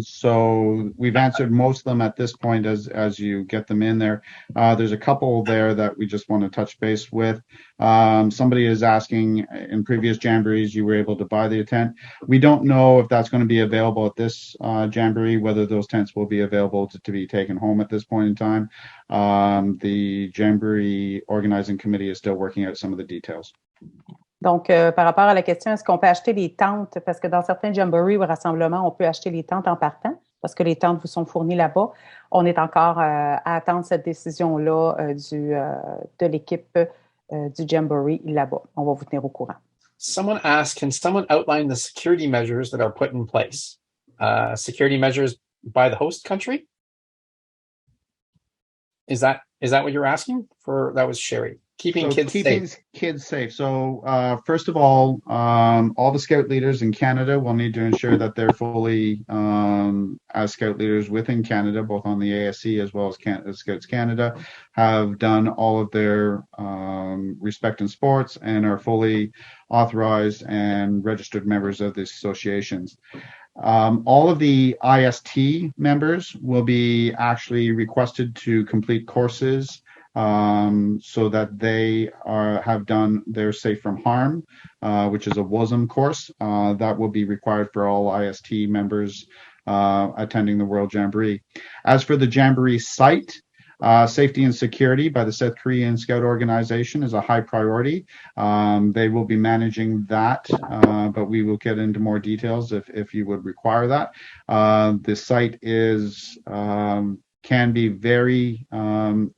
So we've answered most of them at this point as you get them in there. There's a couple there that we just want to touch base with. Somebody is asking, in previous jamborees, you were able to buy the tent. We don't know if that's going to be available at this jamboree, whether those tents will be available to be taken home at this point in time. The jamboree organizing committee is still working out some of the details. Donc, par rapport à la question, est-ce qu'on peut acheter les tentes? Parce que dans certains jamborees ou rassemblements, on peut acheter les tentes en partant parce que les tentes vous sont fournies là-bas. On est encore à attendre cette décision-là de l'équipe du jamboree là-bas. On va vous tenir au courant. Someone asked, can someone outline the security measures that are put in place? Security measures by the host country? Is that what you're asking? That was Sherry. Keeping kids safe. So first of all the scout leaders in Canada will need to ensure that they're fully as scout leaders within Canada, both on the ASC as well as Scouts Canada, have done all of their respect in sports and are fully authorized and registered members of the associations. All of the IST members will be actually requested to complete courses so that they have done their Safe from Harm, which is a WOSM course that will be required for all IST members attending the World Jamboree. As for the Jamboree site, safety and security by the South Korean Scout Organization is a high priority. They will be managing that, but we will get into more details if you would require that. The site can be very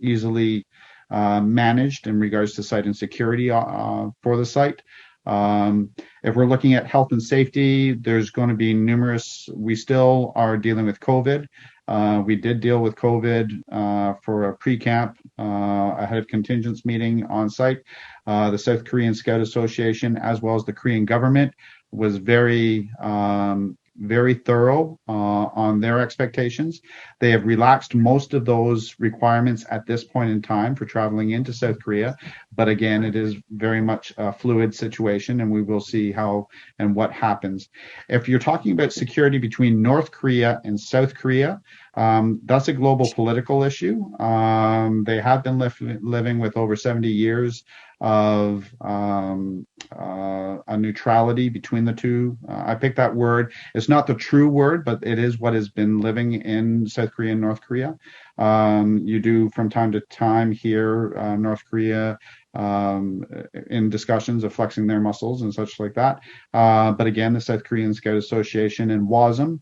easily managed in regards to site and security for the site. If we're looking at health and safety, there's going to be we still are dealing with COVID. We did deal with COVID for a pre-camp ahead of contingents meeting on site. The South Korean Scout Association, as well as the Korean government, was very thorough on their expectations. They have relaxed most of those requirements at this point in time for traveling into South Korea. But again, it is very much a fluid situation, and we will see how and what happens. If you're talking about security between North Korea and South Korea, that's a global political issue. They have been living with over 70 years of a neutrality between the two. I picked that word. It's not the true word, but it is what has been living in South Korea and North Korea. You do from time to time hear North Korea in discussions of flexing their muscles and such like that. But again, the South Korean Scout Association and WASM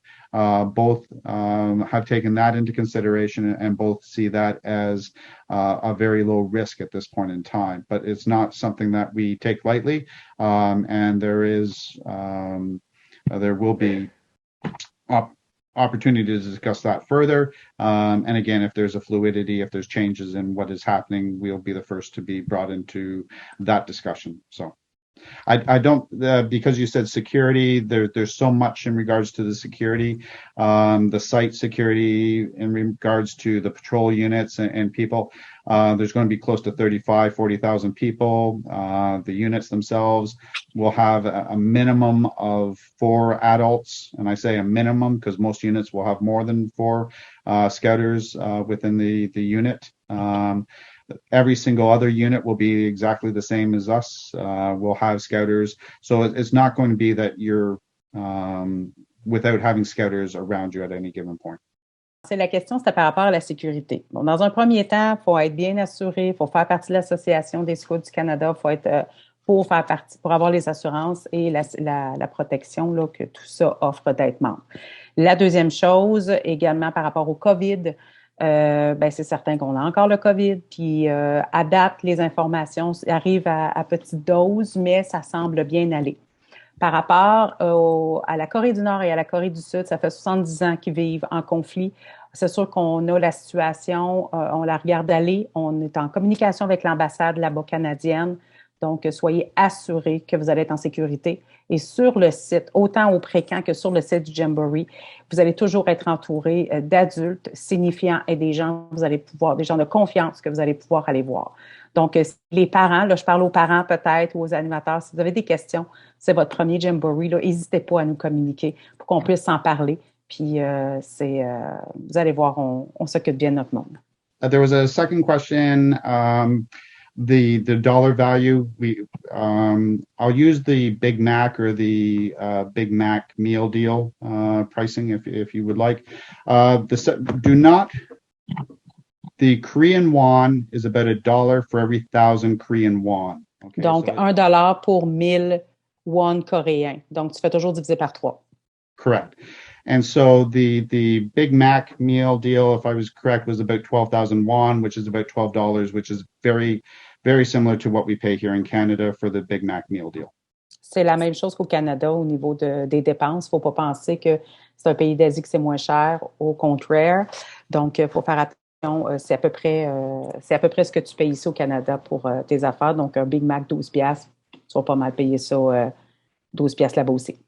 both have taken that into consideration and both see that as a very low risk at this point in time. But it's not something that we take lightly, and there will be opportunity to discuss that further. And again, if there's a fluidity, if there's changes in what is happening, we'll be the first to be brought into that discussion. So I don't, because you said security, there's so much in regards to the security, the site security in regards to the patrol units and people. There's going to be close to 40,000 people. The units themselves will have a minimum of 4 adults. And I say a minimum because most units will have more than 4 scouters within the unit. Every single other unit will be exactly the same as us. We'll have scouters. So it's not going to be that you're without having scouters around you at any given point. C'est la question, c'était par rapport à la sécurité. Bon, dans un premier temps, il faut être bien assuré, il faut faire partie de l'Association des Scouts du Canada, il faut être pour faire partie, pour avoir les assurances et la protection là, que tout ça offre d'être membre. La deuxième chose, également par rapport au COVID, c'est certain qu'on a encore le COVID, puis à date, les informations arrivent à petite dose, mais ça semble bien aller. Par rapport à la Corée du Nord et à la Corée du Sud, ça fait 70 ans qu'ils vivent en conflit. C'est sûr qu'on a la situation, on la regarde aller, on est en communication avec l'ambassade là-bas canadienne, donc soyez assurés que vous allez être en sécurité. Et sur le site, autant au pré-camp que sur le site du Jamboree, vous allez toujours être entouré d'adultes signifiants et des gens de confiance que vous allez pouvoir aller voir. Donc, les parents, là, je parle aux parents peut-être ou aux animateurs, si vous avez des questions, c'est votre premier Jamboree, là, n'hésitez pas à nous communiquer pour qu'on puisse s'en parler. Puis, vous allez voir, on s'occupe bien de notre monde. There was a second question. The dollar value, I'll use the Big Mac or the Big Mac meal deal pricing if you would like. The Korean won is about $1 for every 1,000 Korean won. Okay, donc, so $1 pour 1,000 won coréens. Donc, tu fais toujours diviser par 3. Correct. And so the Big Mac meal deal, if I was correct, was about 12,000 won, which is about $12, which is very, very similar to what we pay here in Canada for the Big Mac meal deal. C'est la même chose qu'au Canada au niveau des dépenses. Il ne faut pas penser que c'est un pays d'Asie que c'est moins cher. Au contraire. Donc, il faut faire attention. C'est à peu près ce que tu payes ici au Canada pour tes affaires. Donc, un Big Mac, 12$, tu vas pas mal payer ça 12$ là-bas aussi.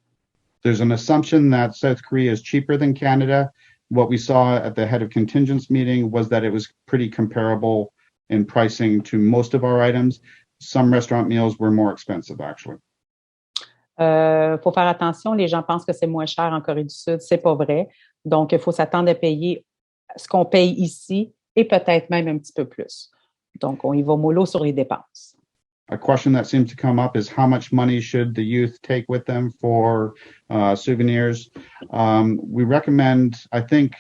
There's an assumption that South Korea is cheaper than Canada. What we saw at the head of contingents meeting was that it was pretty comparable in pricing to most of our items. Some restaurant meals were more expensive, actually. Faut faire attention. Les gens pensent que c'est moins cher en Corée du Sud. C'est pas vrai. Donc, il faut s'attendre à payer ce qu'on paye ici et peut-être même un petit peu plus. Donc, on y va mollo sur les dépenses. A question that seems to come up is how much money should the youth take with them for souvenirs? We recommend, I think,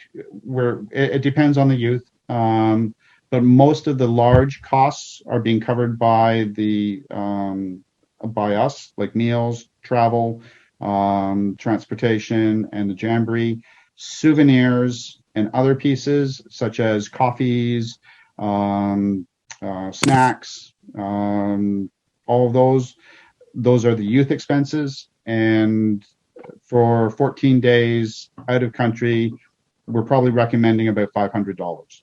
it depends on the youth, but most of the large costs are being covered by by us, like meals, travel, transportation, and the jamboree. Souvenirs and other pieces such as coffees, snacks, all of those are the youth expenses. And for 14 days out of country, we're probably recommending about $500.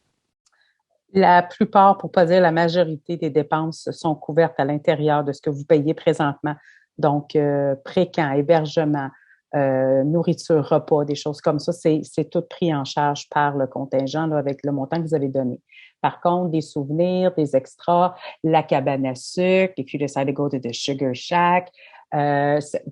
La plupart, pour pas dire la majorité des dépenses sont couvertes à l'intérieur de ce que vous payez présentement. Donc, pré-camp, hébergement, nourriture, repas, des choses comme ça, c'est tout pris en charge par le contingent là, avec le montant que vous avez donné. Par contre, des souvenirs, des extras, la cabane à sucre, if you decide to go to the sugar shack,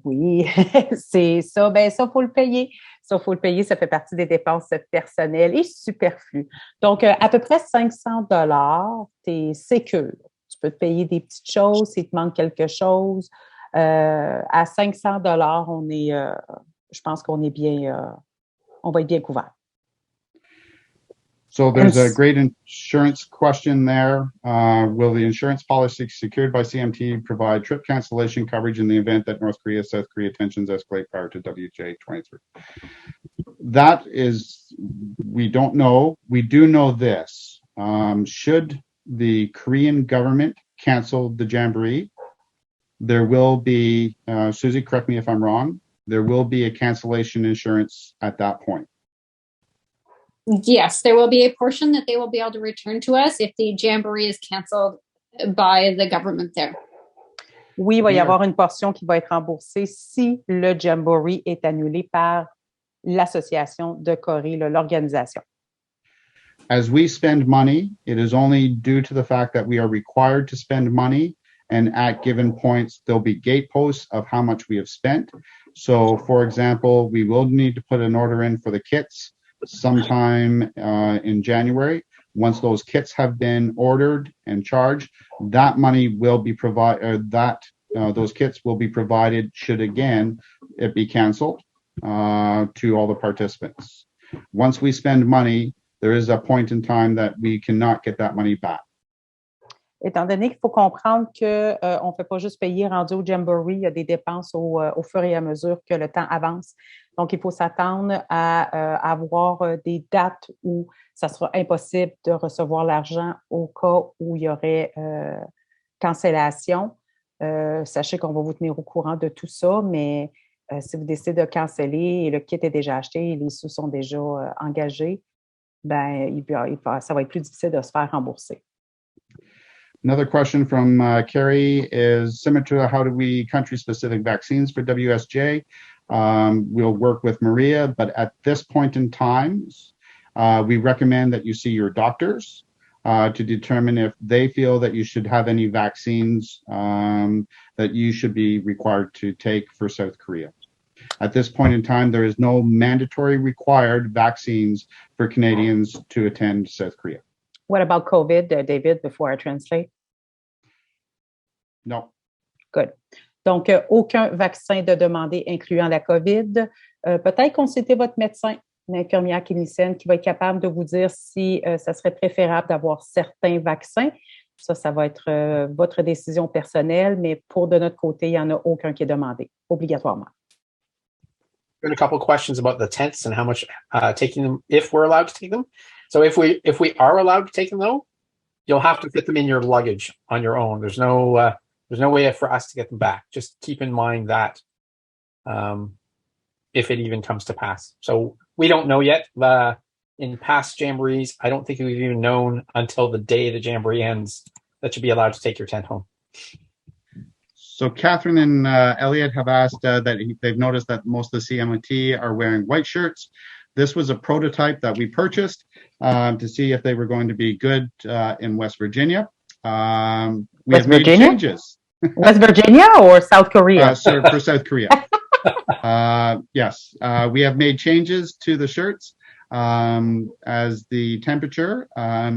oui, c'est ça, ben ça, faut le payer. Ça, faut le payer, ça fait partie des dépenses personnelles et superflues. Donc, à peu près $500, t'es sécure. Tu peux te payer des petites choses s'il te manque quelque chose. À $500, on est, je pense qu'on est bien, on va être bien couvert. So there's a great insurance question there. Will the insurance policy secured by CMT provide trip cancellation coverage in the event that North Korea, South Korea tensions escalate prior to WJ23? That is, we don't know. We do know this. Should the Korean government cancel the Jamboree, there will be, Susie, correct me if I'm wrong, there will be a cancellation insurance at that point. Yes, there will be a portion that they will be able to return to us if the jamboree is canceled by the government there. Oui, il va y avoir une portion qui va être remboursée si le jamboree est annulé par l'association de Corée, l'organisation. As we spend money, it is only due to the fact that we are required to spend money, and at given points, there'll be gate posts of how much we have spent. So, for example, we will need to put an order in for the kits sometime in January. Once those kits have been ordered and charged, that money will be provided, those kits will be provided should again it be canceled to all the participants. Once we spend money, there is a point in time that we cannot get that money back. Étant donné qu'il faut comprendre qu'on ne fait pas juste payer rendu au Jamboree, il y a des dépenses au fur et à mesure que le temps avance. Donc, il faut s'attendre à avoir des dates où ça sera impossible de recevoir l'argent au cas où il y aurait cancellation. Sachez qu'on va vous tenir au courant de tout ça, mais si vous décidez de canceller et le kit est déjà acheté et les sous sont déjà engagés, ben, ça va être plus difficile de se faire rembourser. Another question from Carrie is similar to how do we country-specific vaccines for WSJ? We'll work with Maria, but at this point in time, we recommend that you see your doctors to determine if they feel that you should have any vaccines that you should be required to take for South Korea. At this point in time, there is no mandatory required vaccines for Canadians to attend South Korea. What about COVID, David, before I translate? No. Good. Donc, aucun vaccin de demander incluant la COVID. Peut-être consulter votre médecin, une infirmière clinicienne qui va être capable de vous dire si ça serait préférable d'avoir certains vaccins. Ça va être votre décision personnelle, mais pour de notre côté, il n'y en a aucun qui est demandé, obligatoirement. Got a couple of questions about the tents and how much taking them, if we're allowed to take them. So if we are allowed to take them, though, you'll have to fit them in your luggage on your own. There's no way for us to get them back. Just keep in mind that if it even comes to pass. So we don't know yet. In past jamborees, I don't think we've even known until the day the jamboree ends that you'll be allowed to take your tent home. So Catherine and Elliot have asked that they've noticed that most of the CMT are wearing white shirts. This was a prototype that we purchased to see if they were going to be good in West Virginia. We have made changes. West Virginia or South Korea? For South Korea. Yes, we have made changes to the shirts as the temperature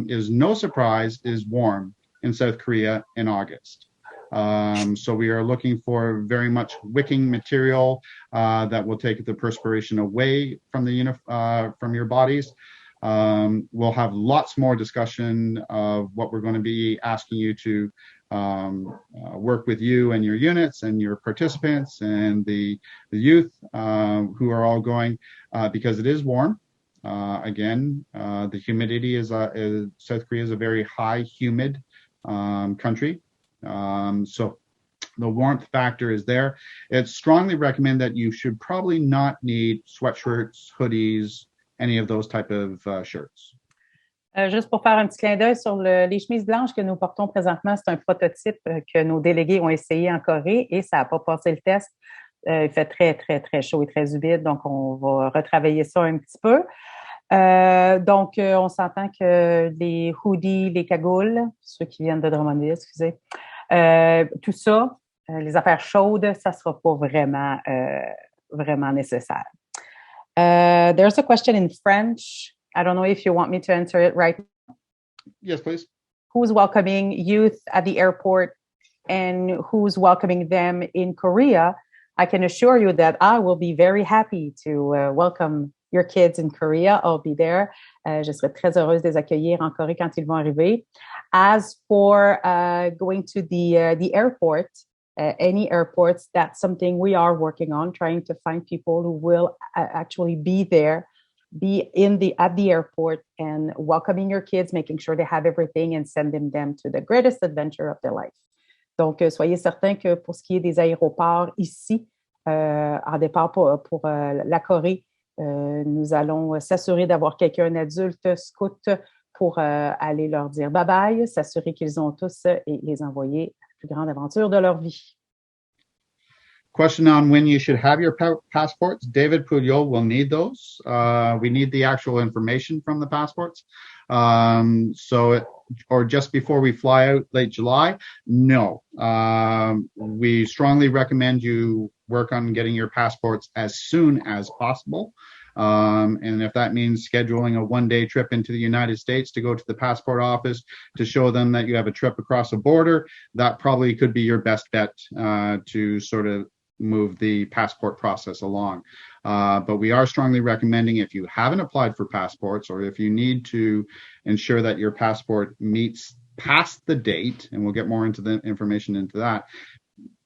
is no surprise is warm in South Korea in August. So we are looking for very much wicking material that will take the perspiration away from from your bodies. We'll have lots more discussion of what we're going to be asking you to work with you and your units and your participants and the youth who are all going because it is warm. Again, the humidity is South Korea is a very high humid country. So the warmth factor is there. It's strongly recommend that you should probably not need sweatshirts, hoodies, any of those type of shirts. Juste pour faire un petit clin d'œil sur les chemises blanches que nous portons présentement, c'est un prototype que nos délégués ont essayé en Corée et ça n'a pas passé le test. Il fait très, très, très chaud et très humide, donc on va retravailler ça un petit peu. Donc, on s'entend que les hoodies, les cagoules, ceux qui viennent de Drummondville, excusez, tout ça, les affaires chaudes, ça ne sera pas vraiment, vraiment nécessaire. There's a question in French. I don't know if you want me to answer it right. Yes, please. Who's welcoming youth at the airport and who's welcoming them in Korea? I can assure you that I will be very happy to welcome your kids in Korea. I'll be there. Je serai très heureuse de les accueillir en Corée quand ils vont arriver. As for going to the airport, any airports, that's something we are working on, trying to find people who will actually be there, be at the airport and welcoming your kids, making sure they have everything and sending them to the greatest adventure of their life. Donc, soyez certains que pour ce qui est des aéroports ici, en départ pour la Corée, nous allons s'assurer d'avoir quelqu'un, un adulte scout, pour aller leur dire bye-bye, s'assurer qu'ils ont tous et les envoyer à la plus grande aventure de leur vie. Question on when you should have your passports. David Puyol will need those. We need the actual information from the passports. Or just before we fly out late July? No. We strongly recommend you work on getting your passports as soon as possible. And if that means scheduling a one-day trip into the United States to go to the passport office to show them that you have a trip across the border, that probably could be your best bet to sort of move the passport process along. But we are strongly recommending, if you haven't applied for passports or if you need to ensure that your passport meets past the date, and we'll get more into the information into that,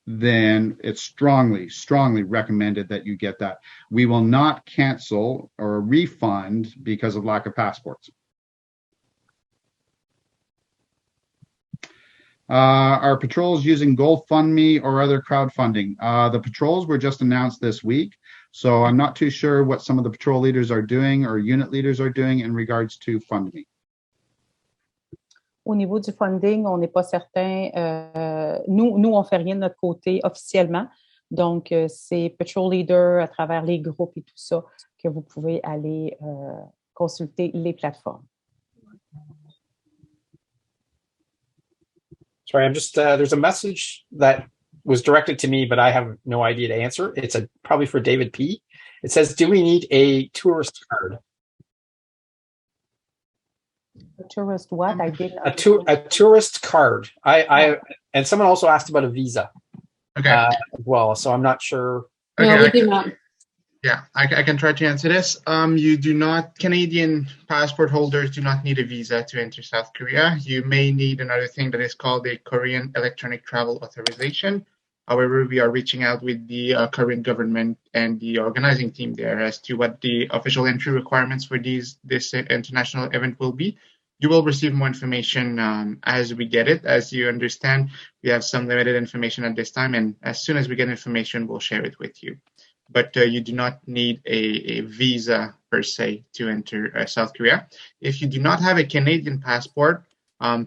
then it's strongly, strongly recommended that you get that. We will not cancel or refund because of lack of passports. Are patrols using GoFundMe or other crowdfunding? The patrols were just announced this week, so I'm not too sure what some of the patrol leaders are doing or unit leaders are doing in regards to funding. Au niveau du funding, on n'est pas certain. Nous, on ne fait rien de notre côté officiellement. Donc, c'est Patrol Leader à travers les groupes et tout ça que vous pouvez aller consulter les plateformes. Sorry, I'm just, there's a message that was directed to me, but I have no idea to answer. It's probably for David P. It says, do we need a tourist card? A tourist what? I didn't. A tourist card. And someone also asked about a visa. Okay. As well, so I'm not sure. Okay, No, we do not. Yeah, I can try to answer this. You do not, Canadian passport holders do not need a visa to enter South Korea. You may need another thing that is called a Korean Electronic Travel Authorization. However, we are reaching out with the Korean government and the organizing team there as to what the official entry requirements for this international event will be. You will receive more information as we get it. As you understand, we have some limited information at this time, and as soon as we get information, we'll share it with you. But you do not need a visa per se to enter South Korea. If you do not have a Canadian passport,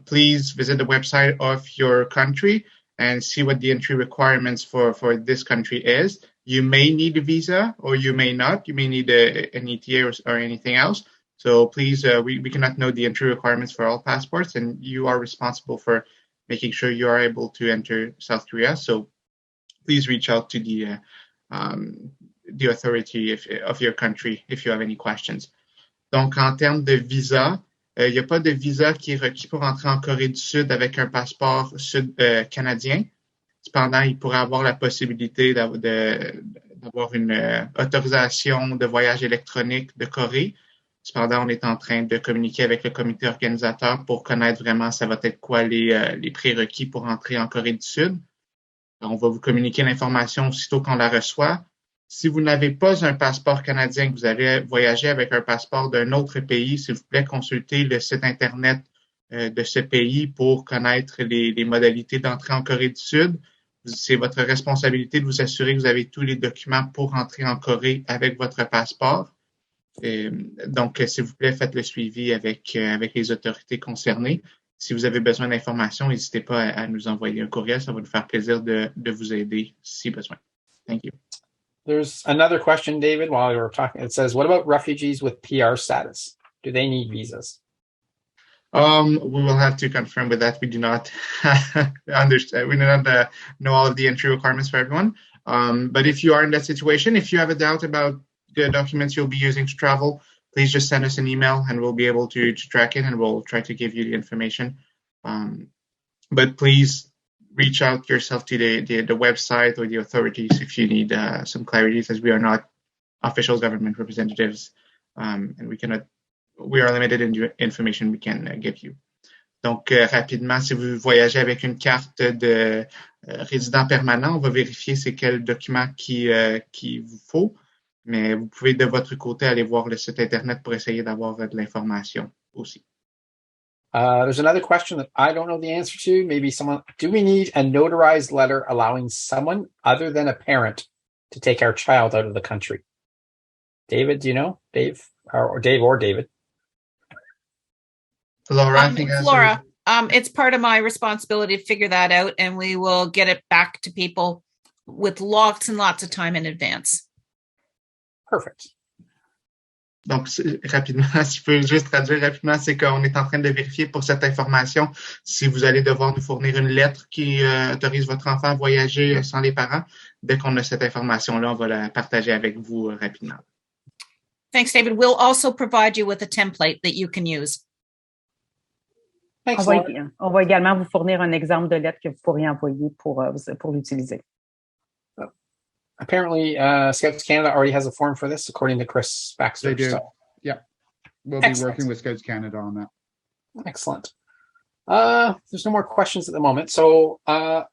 please visit the website of your country and see what the entry requirements for this country is. You may need a visa or you may not. You may need an ETA or anything else. So please, we cannot know the entry requirements for all passports, and you are responsible for making sure you are able to enter South Korea. So please reach out to the authority of your country if you have any questions. Donc, en termes de visa, Il n'y a pas de visa qui est requis pour entrer en Corée du Sud avec un passeport canadien. Cependant, il pourrait avoir la possibilité d'avoir une autorisation de voyage électronique de Corée. Cependant, on est en train de communiquer avec le comité organisateur pour connaître vraiment ça va être quoi les prérequis pour entrer en Corée du Sud. On va vous communiquer l'information aussitôt qu'on la reçoit. Si vous n'avez pas un passeport canadien, que vous allez voyager avec un passeport d'un autre pays, s'il vous plaît, consultez le site Internet de ce pays pour connaître les modalités d'entrée en Corée du Sud. C'est votre responsabilité de vous assurer que vous avez tous les documents pour entrer en Corée avec votre passeport. Donc, s'il vous plaît, faites le suivi avec les autorités concernées. Si vous avez besoin d'informations, n'hésitez pas à nous envoyer un courriel. Ça va nous faire plaisir de vous aider si besoin. Thank you. There's another question, David, while we were talking. It says, what about refugees with PR status? Do they need visas? We will have to confirm with that. We do not understand. We do not know all of the entry requirements for everyone. But if you are in that situation, if you have a doubt about the documents you'll be using to travel, please just send us an email and we'll be able to track it and we'll try to give you the information. But please reach out yourself to the website or the authorities if you need some clarity, as we are not official government representatives and we are limited in the information we can give you. Donc, rapidement, si vous voyagez avec une carte de résident permanent, on va vérifier c'est quel document qui vous faut. Mais vous pouvez de votre côté aller voir le site Internet pour essayer d'avoir de l'information aussi. There's another question that I don't know the answer to. Maybe someone, do we need a notarized letter allowing someone other than a parent to take our child out of the country? David, do you know? Dave or David? Laura, Flora, it's part of my responsibility to figure that out, and we will get it back to people with lots and lots of time in advance. Perfect. Donc, rapidement, si je peux juste traduire rapidement, c'est qu'on est en train de vérifier pour cette information si vous allez devoir nous fournir une lettre qui autorise votre enfant à voyager sans les parents. Dès qu'on a cette information-là, on va la partager avec vous rapidement. Thanks, David. We'll also provide you with a template that you can use. Thanks, on va également vous fournir un exemple de lettre que vous pourriez envoyer pour l'utiliser. Apparently, Scouts Canada already has a form for this, according to Chris Baxter. They do. So. Yeah. We'll Excellent. be working with Scouts Canada on that. Excellent. There's no more questions at the moment. So I'm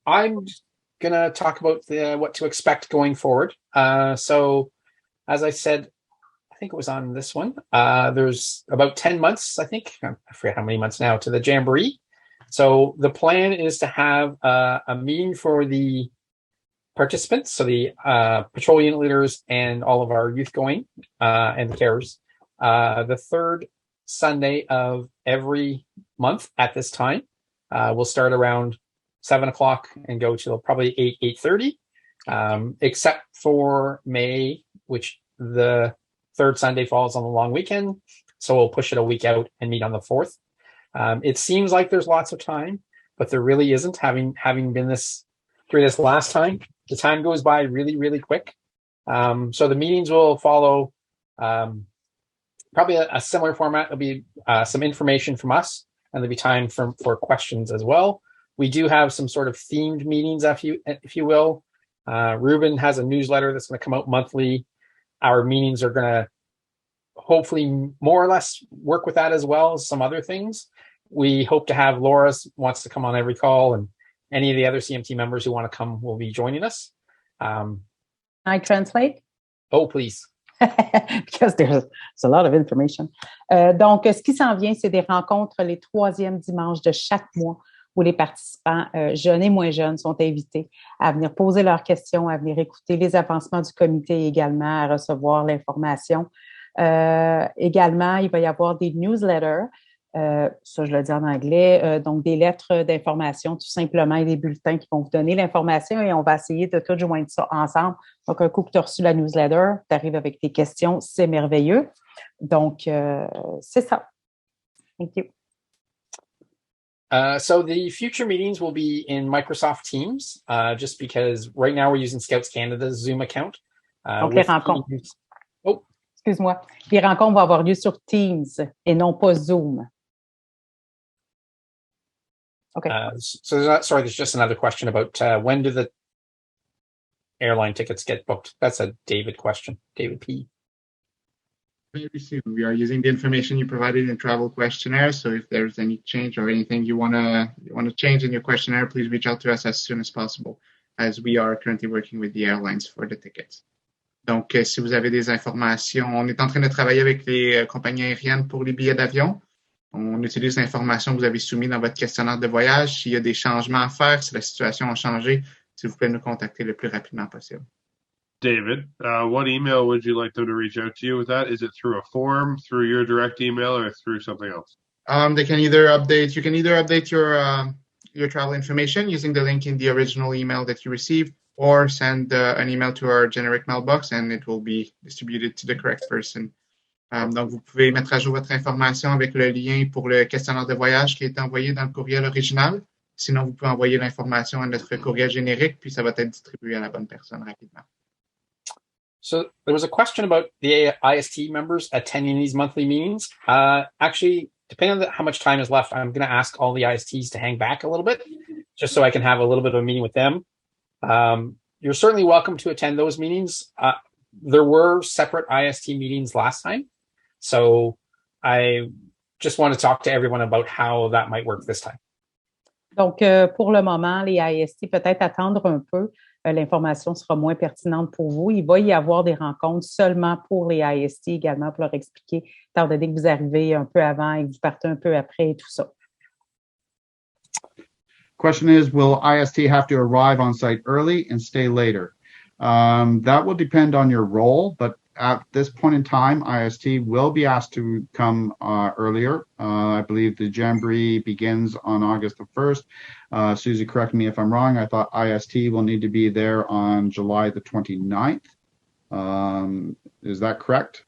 going to talk about what to expect going forward. So as I said, I think it was on this one. There's about 10 months, I think. I forget how many months now to the Jamboree. So the plan is to have a meeting for the participants, so the patrol unit leaders and all of our youth going and the carers, the third Sunday of every month at this time. We'll start around 7 o'clock and go till probably 8:30, except for May, which the third Sunday falls on the long weekend. So we'll push it a week out and meet on the 4th. It seems like there's lots of time, but there really isn't, having been through this last time. The time goes by really, really quick. So the meetings will follow probably a similar format. There'll be some information from us, and there'll be time for questions as well. We do have some sort of themed meetings, if you will. Ruben has a newsletter that's going to come out monthly. Our meetings are going to hopefully more or less work with that, as well as some other things. We hope to have Laura wants to come on every call, and any of the other CMT members who want to come will be joining us. I translate? Oh, please. Because there's a lot of information. Donc, ce qui s'en vient, c'est des rencontres les troisièmes dimanches de chaque mois où les participants, jeunes et moins jeunes, sont invités à venir poser leurs questions, à venir écouter les avancements du comité également, à recevoir l'information. Également, il va y avoir des newsletters. Ça, je le dis en anglais, donc des lettres d'information tout simplement et des bulletins qui vont vous donner l'information et on va essayer de tout joindre ça ensemble. Donc, un coup que tu as reçu la newsletter, tu arrives avec tes questions, c'est merveilleux. Donc, c'est ça. Thank you. So the future meetings will be in Microsoft Teams, just because right now we're using Scouts Canada's Zoom account. Donc, les rencontres. Excuse-moi. Les rencontres vont avoir lieu sur Teams et non pas Zoom. Okay. There's just another question about when do the airline tickets get booked? That's a David question. David P. Very soon. We are using the information you provided in the travel questionnaire. So if there's any change or anything you wanna change in your questionnaire, please reach out to us as soon as possible, as we are currently working with the airlines for the tickets. Donc, si vous avez des informations, on est en train de travailler avec les compagnies aériennes pour les billets d'avion. On utilise l'information que vous avez soumise dans votre questionnaire de voyage. S'il y a des changements à faire, si la situation a changé, s'il vous plaît, nous contacter le plus rapidement possible. David, what email would you like them to reach out to you with that? Is it through a form, through your direct email, or through something else? They can either update. You can either update your travel information using the link in the original email that you received, or send an email to our generic mailbox, and it will be distributed to the correct person. Donc, vous pouvez mettre à jour votre information avec le lien pour le questionnaire de voyage qui a été envoyé dans le courriel original. Sinon, vous pouvez envoyer l'information à notre courriel générique, puis ça va être distribué à la bonne personne rapidement. So there was a question about the IST members attending these monthly meetings. Actually, depending on how much time is left, I'm going to ask all the ISTs to hang back a little bit, just so I can have a little bit of a meeting with them. You're certainly welcome to attend those meetings. There were separate IST meetings last time. So I just want to talk to everyone about how that might work this time. Donc, pour le moment, les IST, peut-être attendre un peu. L'information sera moins pertinente pour vous. Il va y avoir des rencontres seulement pour les IST également pour leur expliquer, étant donné que vous arrivez un peu avant et que vous partez un peu après et tout ça. Question is, will IST have to arrive on site early and stay later? That will depend on your role, but at this point in time, IST will be asked to come earlier. I believe the Jamboree begins on August the 1st. Susie, correct me if I'm wrong. I thought IST will need to be there on July the 29th. Is that correct?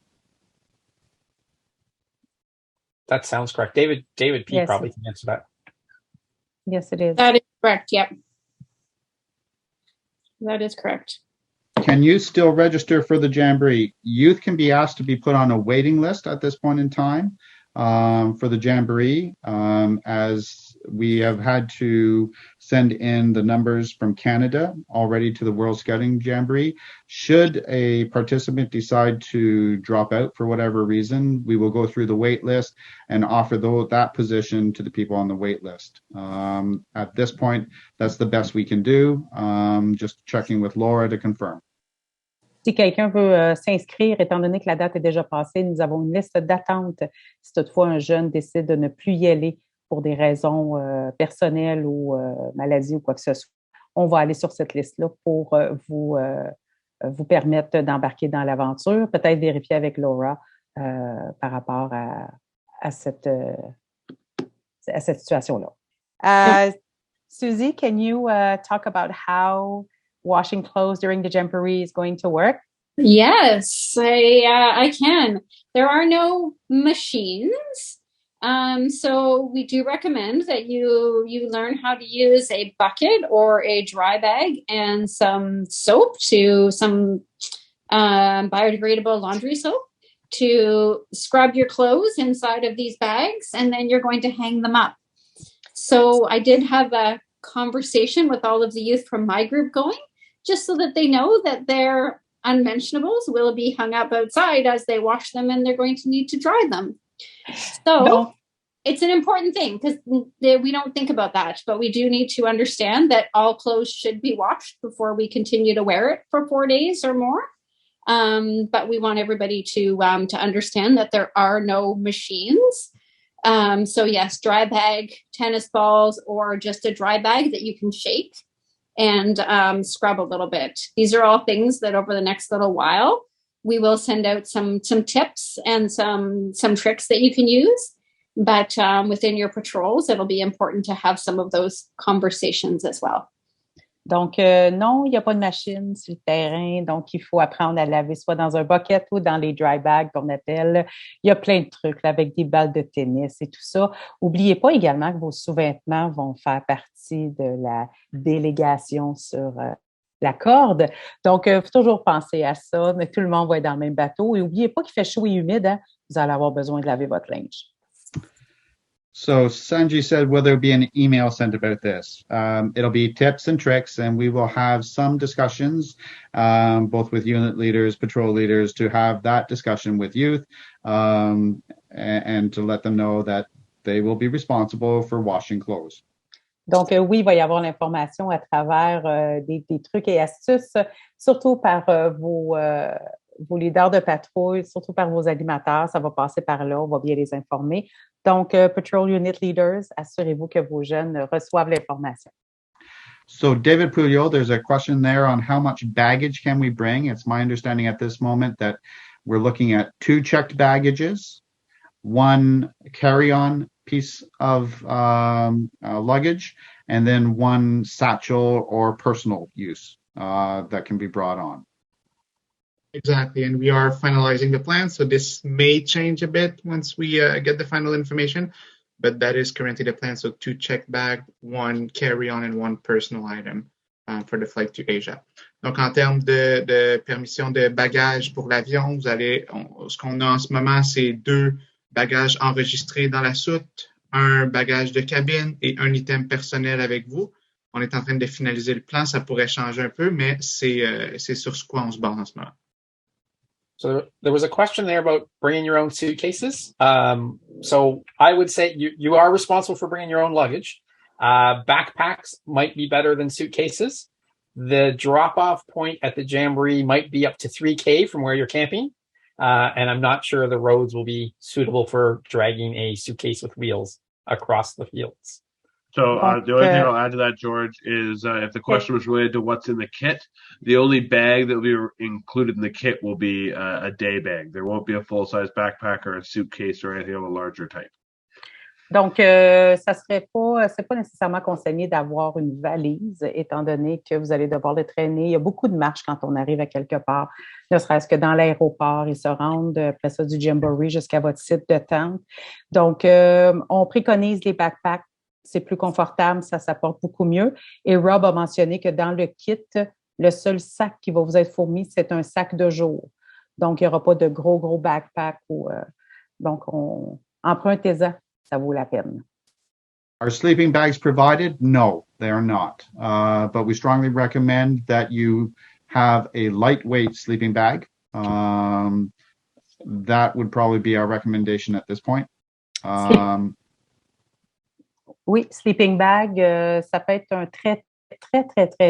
That sounds correct. David P. Yes. Probably can answer that. Yes, it is. That is correct. Yep. That is correct. Can you still register for the Jamboree? Youth can be asked to be put on a waiting list at this point in time for the Jamboree, as we have had to send in the numbers from Canada already to the World Scouting Jamboree. Should a participant decide to drop out for whatever reason, we will go through the wait list and offer that position to the people on the wait list. At this point, that's the best we can do. Just checking with Laura to confirm. Si quelqu'un veut s'inscrire, étant donné que la date est déjà passée, nous avons une liste d'attente. Si toutefois un jeune décide de ne plus y aller pour des raisons personnelles ou maladie ou quoi que ce soit, on va aller sur cette liste-là pour vous permettre d'embarquer dans l'aventure. Peut-être vérifier avec Laura par rapport à cette situation-là. Susie, can you talk about how washing clothes during the Jamboree is going to work? Yes, I can. There are no machines. So we do recommend that you learn how to use a bucket or a dry bag and some soap, some biodegradable laundry soap, to scrub your clothes inside of these bags, and then you're going to hang them up. So I did have a conversation with all of the youth from my group going, just so that they know that their unmentionables will be hung up outside as they wash them, and they're going to need to dry them. So it's an important thing, because we don't think about that, but we do need to understand that all clothes should be washed before we continue to wear it for 4 days or more. But we want everybody to understand that there are no machines. So yes, dry bag, tennis balls, or just a dry bag that you can shake and scrub a little bit. These are all things that over the next little while, we will send out some tips and some tricks that you can use. But within your patrols, it'll be important to have some of those conversations as well. Donc, non, il n'y a pas de machine sur le terrain. Donc, il faut apprendre à laver soit dans un bucket ou dans les dry bags qu'on appelle. Il y a plein de trucs là, avec des balles de tennis et tout ça. N'oubliez pas également que vos sous-vêtements vont faire partie de la délégation sur la corde. Donc, il faut toujours penser à ça, mais tout le monde va être dans le même bateau. Et n'oubliez pas qu'il fait chaud et humide, hein? Vous allez avoir besoin de laver votre linge. So Sanji said, will there be an email sent about this? It'll be tips and tricks, and we will have some discussions, both with unit leaders, patrol leaders, to have that discussion with youth, and to let them know that they will be responsible for washing clothes. Donc, oui, il va y avoir l'information à travers des trucs et astuces, surtout par vos leaders de patrouille, surtout par vos animateurs. Ça va passer par là, on va bien les informer. Donc, Patrol Unit Leaders, assurez-vous que vos jeunes reçoivent l'information. So David Pouliot, there's a question there on how much baggage can we bring. It's my understanding at this moment that we're looking at 2 checked baggages, 1 carry-on piece of luggage, and then 1 satchel or personal use that can be brought on. Exactly, and we are finalizing the plan, so this may change a bit once we get the final information, but that is currently the plan. So 2 checked bag, 1 carry-on, and 1 personal item for the flight to Asia. Donc, en termes de permission de bagages pour l'avion, ce qu'on a en ce moment, c'est 2 bagages enregistrés dans la soute, 1 bagage de cabine et 1 item personnel avec vous. On est en train de finaliser le plan, ça pourrait changer un peu, mais c'est sur ce quoi on se base en ce moment. So there was a question there about bringing your own suitcases. So I would say you are responsible for bringing your own luggage. Backpacks might be better than suitcases. The drop-off point at the Jamboree might be up to 3K from where you're camping. And I'm not sure the roads will be suitable for dragging a suitcase with wheels across the fields. So the only thing I'll add to that, George, is if the question was related to what's in the kit, the only bag that will be included in the kit will be a day bag. There won't be a full-size backpack or a suitcase or anything of a larger type. Donc, c'est pas nécessairement conseillé d'avoir une valise, étant donné que vous allez devoir le traîner. Il y a beaucoup de marches quand on arrive à quelque part, ne serait-ce que dans l'aéroport et se rendre après ça du Jamboree jusqu'à votre site de tente. Donc, on préconise les backpacks. C'est plus confortable, ça s'apporte beaucoup mieux. Et Rob a mentionné que dans le kit, le seul sac qui va vous être fourni, c'est un sac de jour. Donc, il n'y aura pas de gros backpack. Donc, empruntez-en, ça vaut la peine. Are sleeping bags provided? No, they are not. But we strongly recommend that you have a lightweight sleeping bag. That would probably be our recommendation at this point. Oui, sleeping bag, ça peut être un très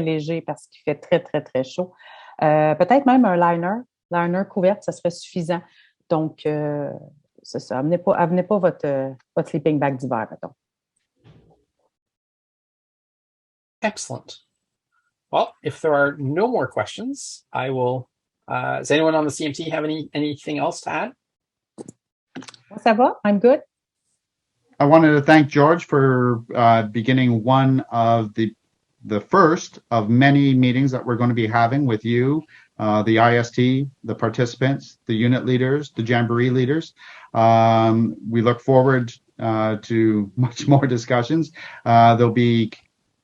léger parce qu'il fait très chaud. Peut-être même un liner couverte, ça serait suffisant. Donc, c'est ça. Amenez pas votre sleeping bag d'hiver, mettons. Excellent. Well, if there are no more questions, I will. Does anyone on the CMT have anything else to add? Ça va? I'm good. I wanted to thank George for beginning one of the first of many meetings that we're going to be having with you, the IST, the participants, the unit leaders, the Jamboree leaders. We look forward to much more discussions. There'll be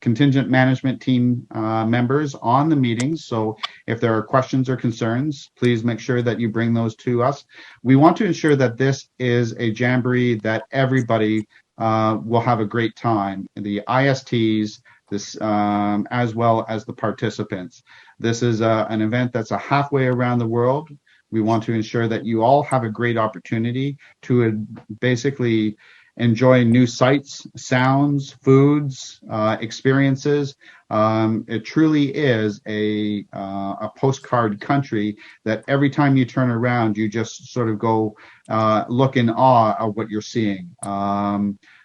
contingent management team members on the meetings. So if there are questions or concerns, please make sure that you bring those to us. We want to ensure that this is a Jamboree that everybody will have a great time. The ISTs, as well as the participants. This is an event that's halfway around the world. We want to ensure that you all have a great opportunity to basically enjoy new sights, sounds, foods, experiences. It truly is a postcard country that every time you turn around, you just sort of go look in awe of what you're seeing.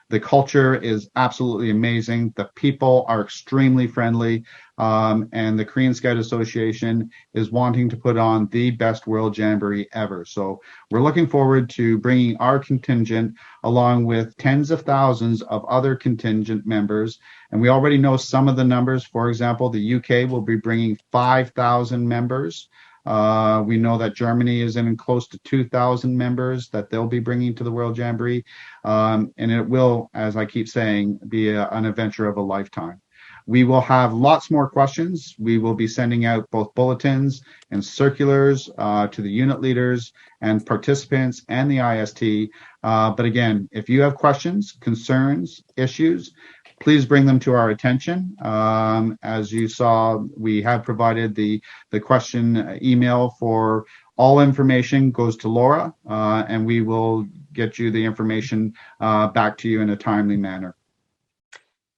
The culture is absolutely amazing. The people are extremely friendly. And the Korean Scout Association is wanting to put on the best World Jamboree ever. So we're looking forward to bringing our contingent along with tens of thousands of other contingent members. And we already know some of the numbers. For example, the UK will be bringing 5,000 members. We know that Germany is in close to 2,000 members that they'll be bringing to the World Jamboree. And it will, as I keep saying, be an adventure of a lifetime. We will have lots more questions. We will be sending out both bulletins and circulars to the unit leaders and participants and the IST. But again, if you have questions, concerns, issues, please bring them to our attention. As you saw, we have provided the question email for all information goes to Laura, and we will get you the information back to you in a timely manner.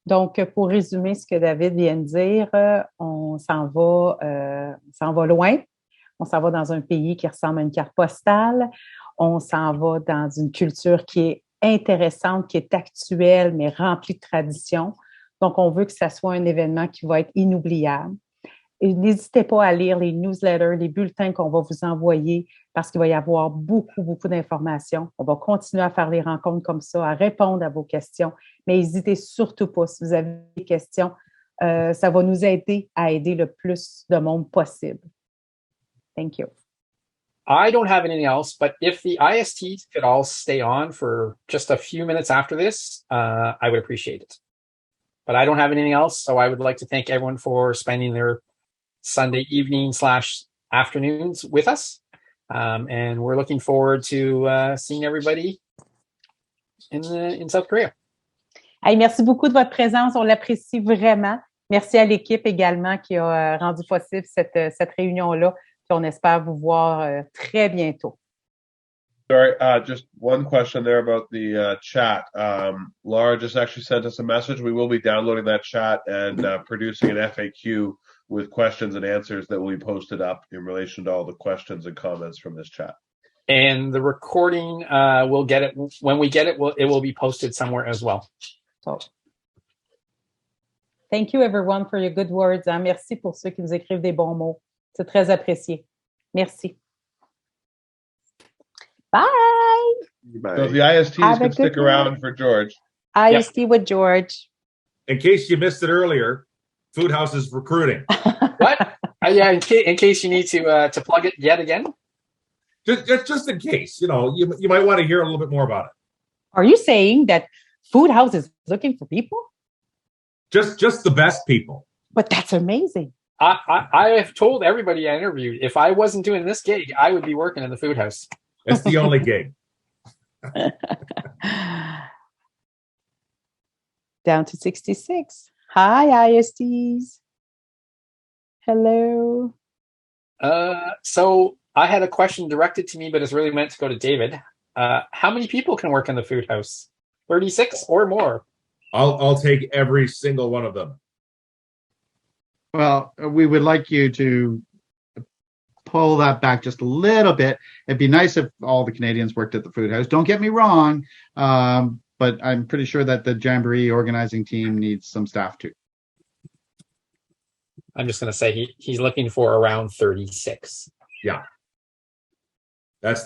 Donc, pour résumer ce que David vient de dire, on s'en va loin. On s'en va dans un pays qui ressemble à une carte postale. On s'en va dans une culture qui est intéressante, qui est actuelle, mais remplie de traditions. Donc, on veut que ça soit un événement qui va être inoubliable. Et n'hésitez pas à lire les newsletters, les bulletins qu'on va vous envoyer parce qu'il va y avoir beaucoup, beaucoup d'informations. On va continuer à faire les rencontres comme ça, à répondre à vos questions, mais n'hésitez surtout pas. Si vous avez des questions, ça va nous aider à aider le plus de monde possible. Thank you. I don't have anything else, but if the ISTs could all stay on for just a few minutes after this, I would appreciate it. But I don't have anything else, so I would like to thank everyone for spending their Sunday evening / afternoons with us. And we're looking forward to seeing everybody in South Korea. Hey, merci beaucoup de votre présence. On l'apprécie vraiment. Merci à l'équipe également qui a rendu possible cette réunion-là. Puis on espère vous voir très bientôt. Sorry, just one question there about the chat. Laura just actually sent us a message. We will be downloading that chat and producing an FAQ with questions and answers that will be posted up in relation to all the questions and comments from this chat. And the recording, we'll get it. When we get it, it will be posted somewhere as well. So, thank you everyone for your good words. Merci pour ceux qui nous écrivent des bons mots. C'est très apprécié. Merci. Bye. So the ISTs can stick around for George. IST with George. In case you missed it earlier, Food House is recruiting. What? Yeah, in case you need to plug it yet again. Just in case, you might want to hear a little bit more about it. Are you saying that Food House is looking for people? Just the best people. But that's amazing. I have told everybody I interviewed, if I wasn't doing this gig, I would be working in the Food House. It's the only gig. Down to 66. Hi, ISTs. Hello. So I had a question directed to me, but it's really meant to go to David. How many people can work in the Food House? 36 or more? I'll take every single one of them. Well, we would like you to pull that back just a little bit. It'd be nice if all the Canadians worked at the Food House. Don't get me wrong, but I'm pretty sure that the Jamboree organizing team needs some staff too. I'm just going to say he's looking for around 36. Yeah, that's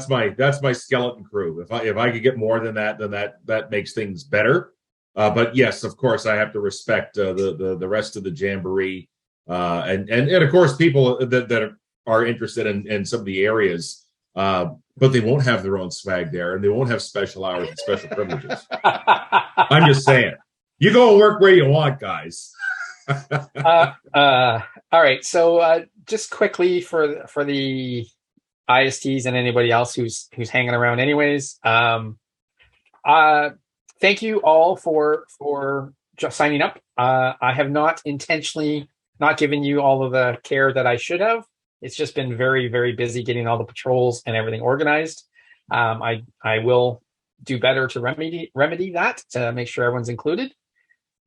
my skeleton crew. If I could get more than that, then that makes things better. But yes, of course, I have to respect the rest of the Jamboree, and of course people that are interested in some of the areas, but they won't have their own swag there, and they won't have special hours and special privileges. I'm just saying, you go and work where you want, guys. All right, so just quickly for the ISTs and anybody else who's hanging around, anyways. Thank you all for just signing up. I have not intentionally not given you all of the care that I should have. It's just been very, very busy getting all the patrols and everything organized. I will do better to remedy that to make sure everyone's included.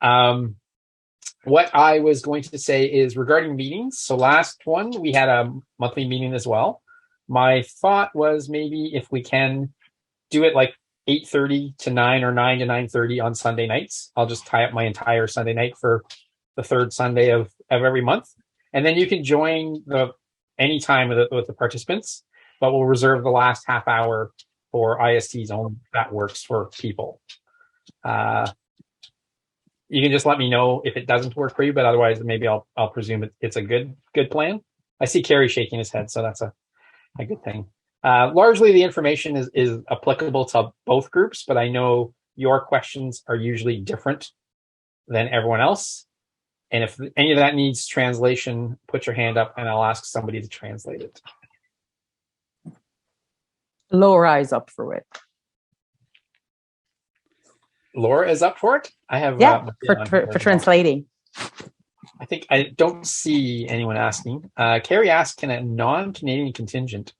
What I was going to say is regarding meetings. So last one, we had a monthly meeting as well. My thought was maybe if we can do it like 8:30 to 9 or 9 to 9:30 on Sunday nights. I'll just tie up my entire Sunday night for the third Sunday of every month. And then you can join any time with the participants, but we'll reserve the last half hour for ISTs only. That works for people. You can just let me know if it doesn't work for you, but otherwise maybe I'll presume it's a good plan. I see Kerry shaking his head, so that's a good thing. Largely the information is applicable to both groups, but I know your questions are usually different than everyone else. And if any of that needs translation, put your hand up and I'll ask somebody to translate it. Laura is up for it. Laura is up for it? I have for translating. I think I don't see anyone asking. Carrie asked, can a non-Canadian contingent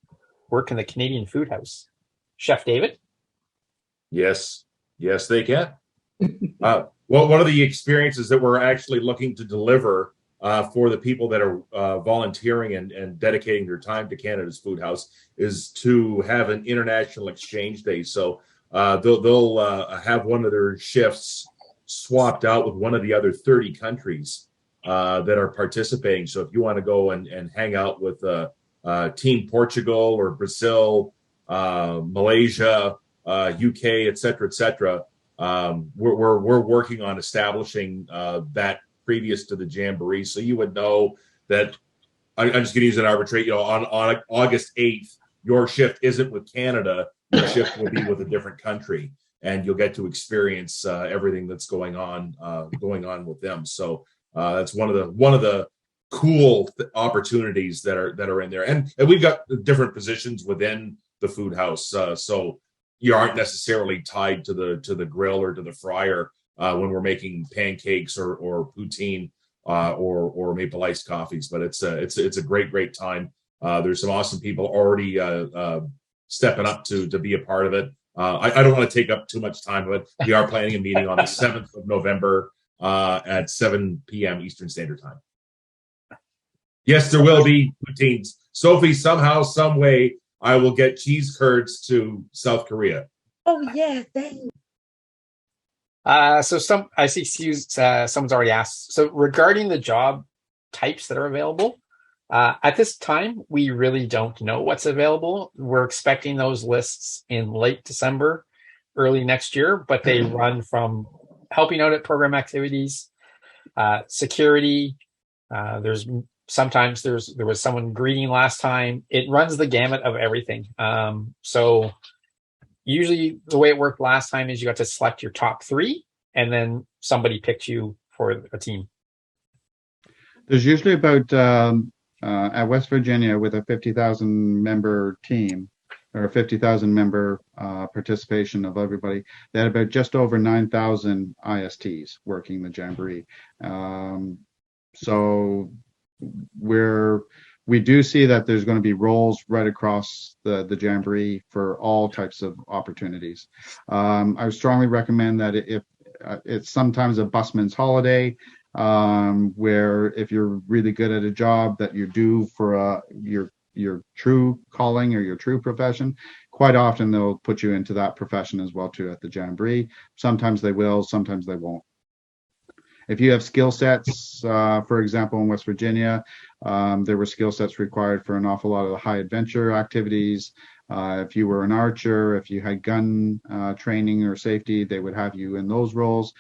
work in the Canadian Food House? Chef David? Yes, they can. Well, one of the experiences that we're actually looking to deliver for the people that are volunteering and dedicating their time to Canada's Food House is to have an international exchange day. So they'll have one of their shifts swapped out with one of the other 30 countries that are participating. So if you want to go and hang out with Team Portugal or Brazil, Malaysia, UK, et cetera, we're working on establishing that previous to the Jamboree. So you would know that, I'm just going to use an arbitrary, on August 8th, your shift isn't with Canada, your shift will be with a different country, and you'll get to experience everything that's going on with them. So that's one of the cool opportunities that are in there, and we've got different positions within the food house, so you aren't necessarily tied to the grill or to the fryer when we're making pancakes or poutine or maple iced coffees. But it's a great time. There's some awesome people already stepping up to be a part of it. I don't want to take up too much time, but we are planning a meeting on the 7th of November at 7 p.m. Eastern Standard Time. Yes, there will be poutines. Sophie, somehow, some way, I will get cheese curds to South Korea. Oh yeah, thanks. So I see someone's already asked. So regarding the job types that are available, at this time, we really don't know what's available. We're expecting those lists in late December, early next year, but they run from helping out at program activities, security. There was someone greeting last time. It runs the gamut of everything. So usually the way it worked last time is you got to select your top 3 and then somebody picked you for a team. There's usually about at West Virginia with a 50,000 member team or a 50,000 member participation of everybody, they had about just over 9,000 ISTs working the Jamboree. So we do see that there's going to be roles right across the Jamboree for all types of opportunities. I would strongly recommend that if it's sometimes a busman's holiday, where if you're really good at a job that you do for your true calling or your true profession, quite often they'll put you into that profession as well too at the Jamboree. Sometimes they will, sometimes they won't. If you have skill sets, for example, in West Virginia, there were skill sets required for an awful lot of the high adventure activities. If you were an archer, if you had gun training or safety, they would have you in those roles.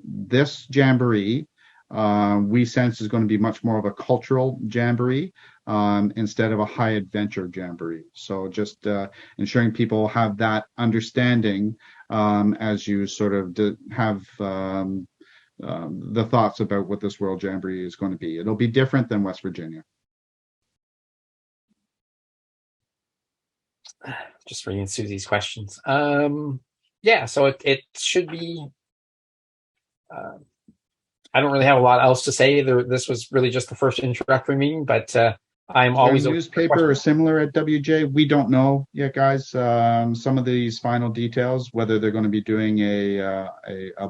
This Jamboree, we sense is going to be much more of a cultural Jamboree instead of a high adventure Jamboree. So just ensuring people have that understanding as you sort of have the thoughts about what this World Jamboree is going to be. It'll be different than West Virginia. Just reading Susie's questions. Yeah, so it should be. I don't really have a lot else to say. This was really just the first introductory meeting, but I'm always a newspaper or similar at WJ. We don't know yet, guys. Some of these final details, whether they're going to be doing a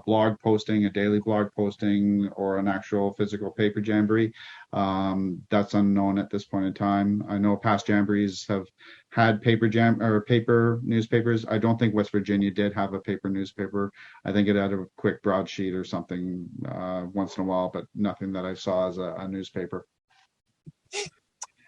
blog posting, a daily blog posting, or an actual physical paper Jamboree, that's unknown at this point in time. I know past Jamborees have had paper newspapers. I don't think West Virginia did have a paper newspaper. I think it had a quick broadsheet or something once in a while, but nothing that I saw as a newspaper.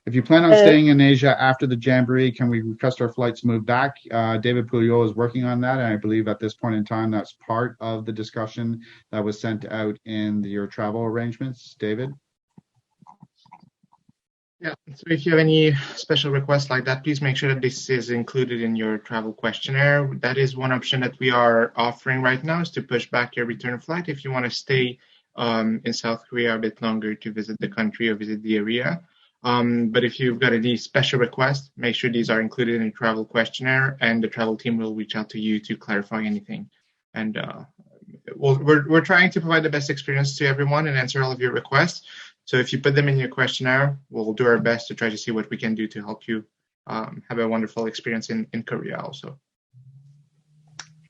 If you plan on staying in Asia after the Jamboree, can we request our flights move back? David Pouliot is working on that, and I believe at this point in time, that's part of the discussion that was sent out in your travel arrangements. David? Yeah, so if you have any special requests like that, please make sure that this is included in your travel questionnaire. That is one option that we are offering right now, is to push back your return flight if you want to stay in South Korea a bit longer to visit the country or visit the area. But if you've got any special requests, make sure these are included in the travel questionnaire, and the travel team will reach out to you to clarify anything. And we're trying to provide the best experience to everyone and answer all of your requests. So if you put them in your questionnaire, we'll do our best to try to see what we can do to help you have a wonderful experience in Korea also.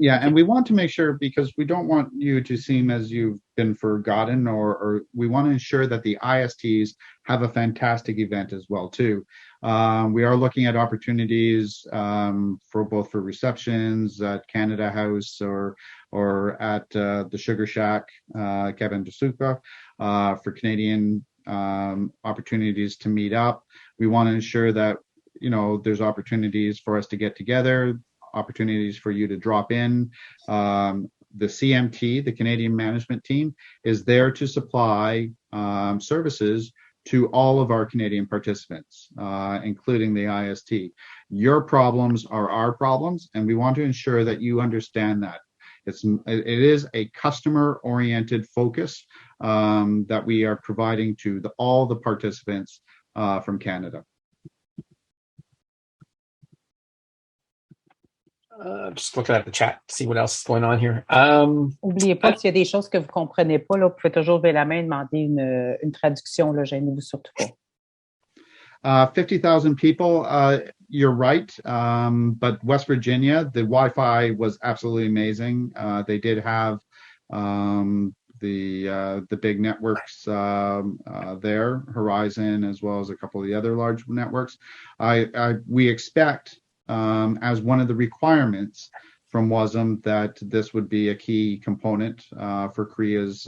Yeah, and we want to make sure, because we don't want you to seem as you've been forgotten, or we want to ensure that the ISTs have a fantastic event as well too. We are looking at opportunities for receptions at Canada House or at the Sugar Shack, Cabane de Sucre, for Canadian opportunities to meet up. We want to ensure that there's opportunities for us to get together, opportunities for you to drop in. The CMT, the Canadian Management Team, is there to supply services to all of our Canadian participants, including the IST. Your problems are our problems, and we want to ensure that you understand that. It is a customer-oriented focus that we are providing to all the participants from Canada. Just looking at the chat to see what else is going on here. N'oubliez pas que s'il y a des choses que vous ne comprenez pas, là, vous pouvez toujours lever la main et demander une traduction. Là, gênez-vous surtout pas. 50,000 people, you're right. But West Virginia, the Wi-Fi was absolutely amazing. They did have the big networks there, Horizon, as well as a couple of the other large networks. We expect, as one of the requirements from WASM, that this would be a key component for Korea's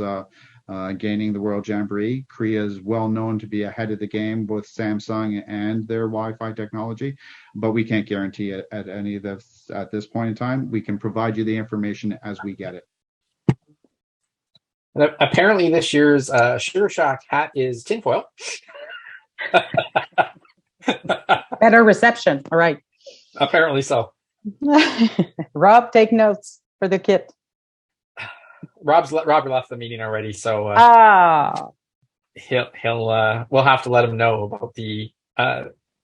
gaining the World Jamboree. Korea is well known to be ahead of the game with Samsung and their Wi-Fi technology, but we can't guarantee it at any of this at this point in time. We can provide you the information as we get it. Apparently, this year's Sugar Shack hat is tinfoil. Better reception. All right. Apparently so. Rob, take notes for the kit. Robert left the meeting already, so he'll we'll have to let him know about the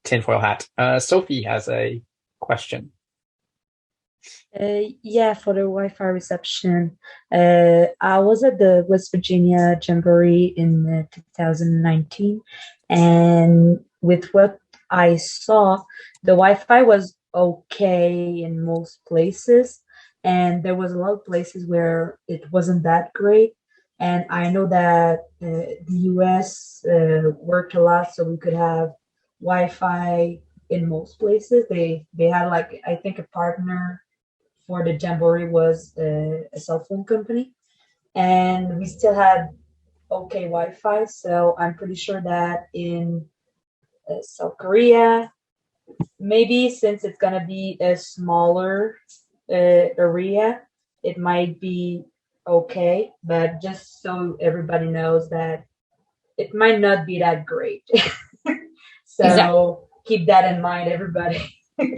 tinfoil hat. Sophie has a question. Yeah, for the Wi-Fi reception. I was at the West Virginia Jamboree in 2019, and with what I saw, the Wi-Fi was okay in most places, and there was a lot of places where it wasn't that great. And I know that the US worked a lot so we could have Wi-Fi in most places. They had, like, I think a partner for the Jamboree was a cell phone company, and we still had okay Wi-Fi. So I'm pretty sure that in South Korea, maybe since it's gonna be a smaller area, it might be okay, but just so everybody knows that it might not be that great. So exactly. Keep that in mind, everybody.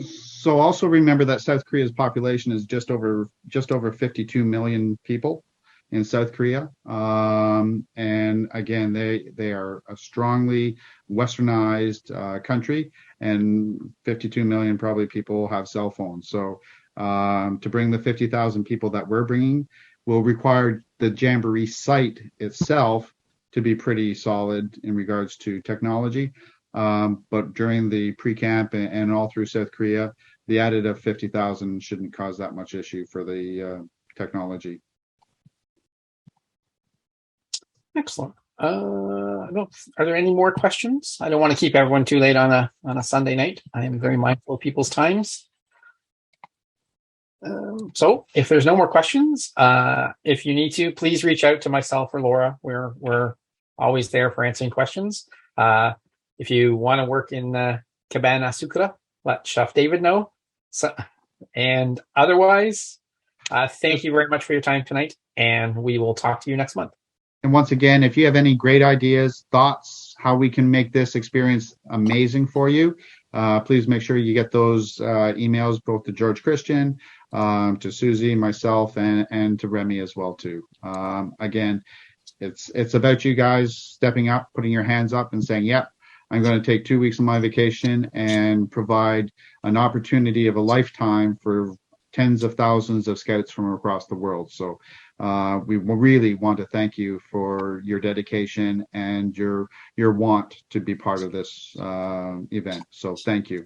So also remember that South Korea's population is just over 52 million people in South Korea. And again, they are a strongly westernized country, and 52 million probably people have cell phones. So to bring the 50,000 people that we're bringing will require the Jamboree site itself to be pretty solid in regards to technology. But during the pre-camp and all through South Korea, the added of 50,000 shouldn't cause that much issue for the technology. Excellent. Are there any more questions? I don't want to keep everyone too late on a Sunday night. I am very mindful of people's times. So if there's no more questions, if you need to, please reach out to myself or Laura. We're always there for answering questions. If you want to work in Cabane à Sucre, let Chef David know. So, and otherwise, thank you very much for your time tonight, and we will talk to you next month. And once again, if you have any great ideas, thoughts, how we can make this experience amazing for you, please make sure you get those emails both to George Christian, to Susie, myself, and to Remy as well too. Again, It's about you guys stepping up, putting your hands up, and saying, "Yep, I'm going to take 2 weeks of my vacation and provide an opportunity of a lifetime for tens of thousands of scouts from across the world." So we really want to thank you for your dedication and your want to be part of this event. So thank you.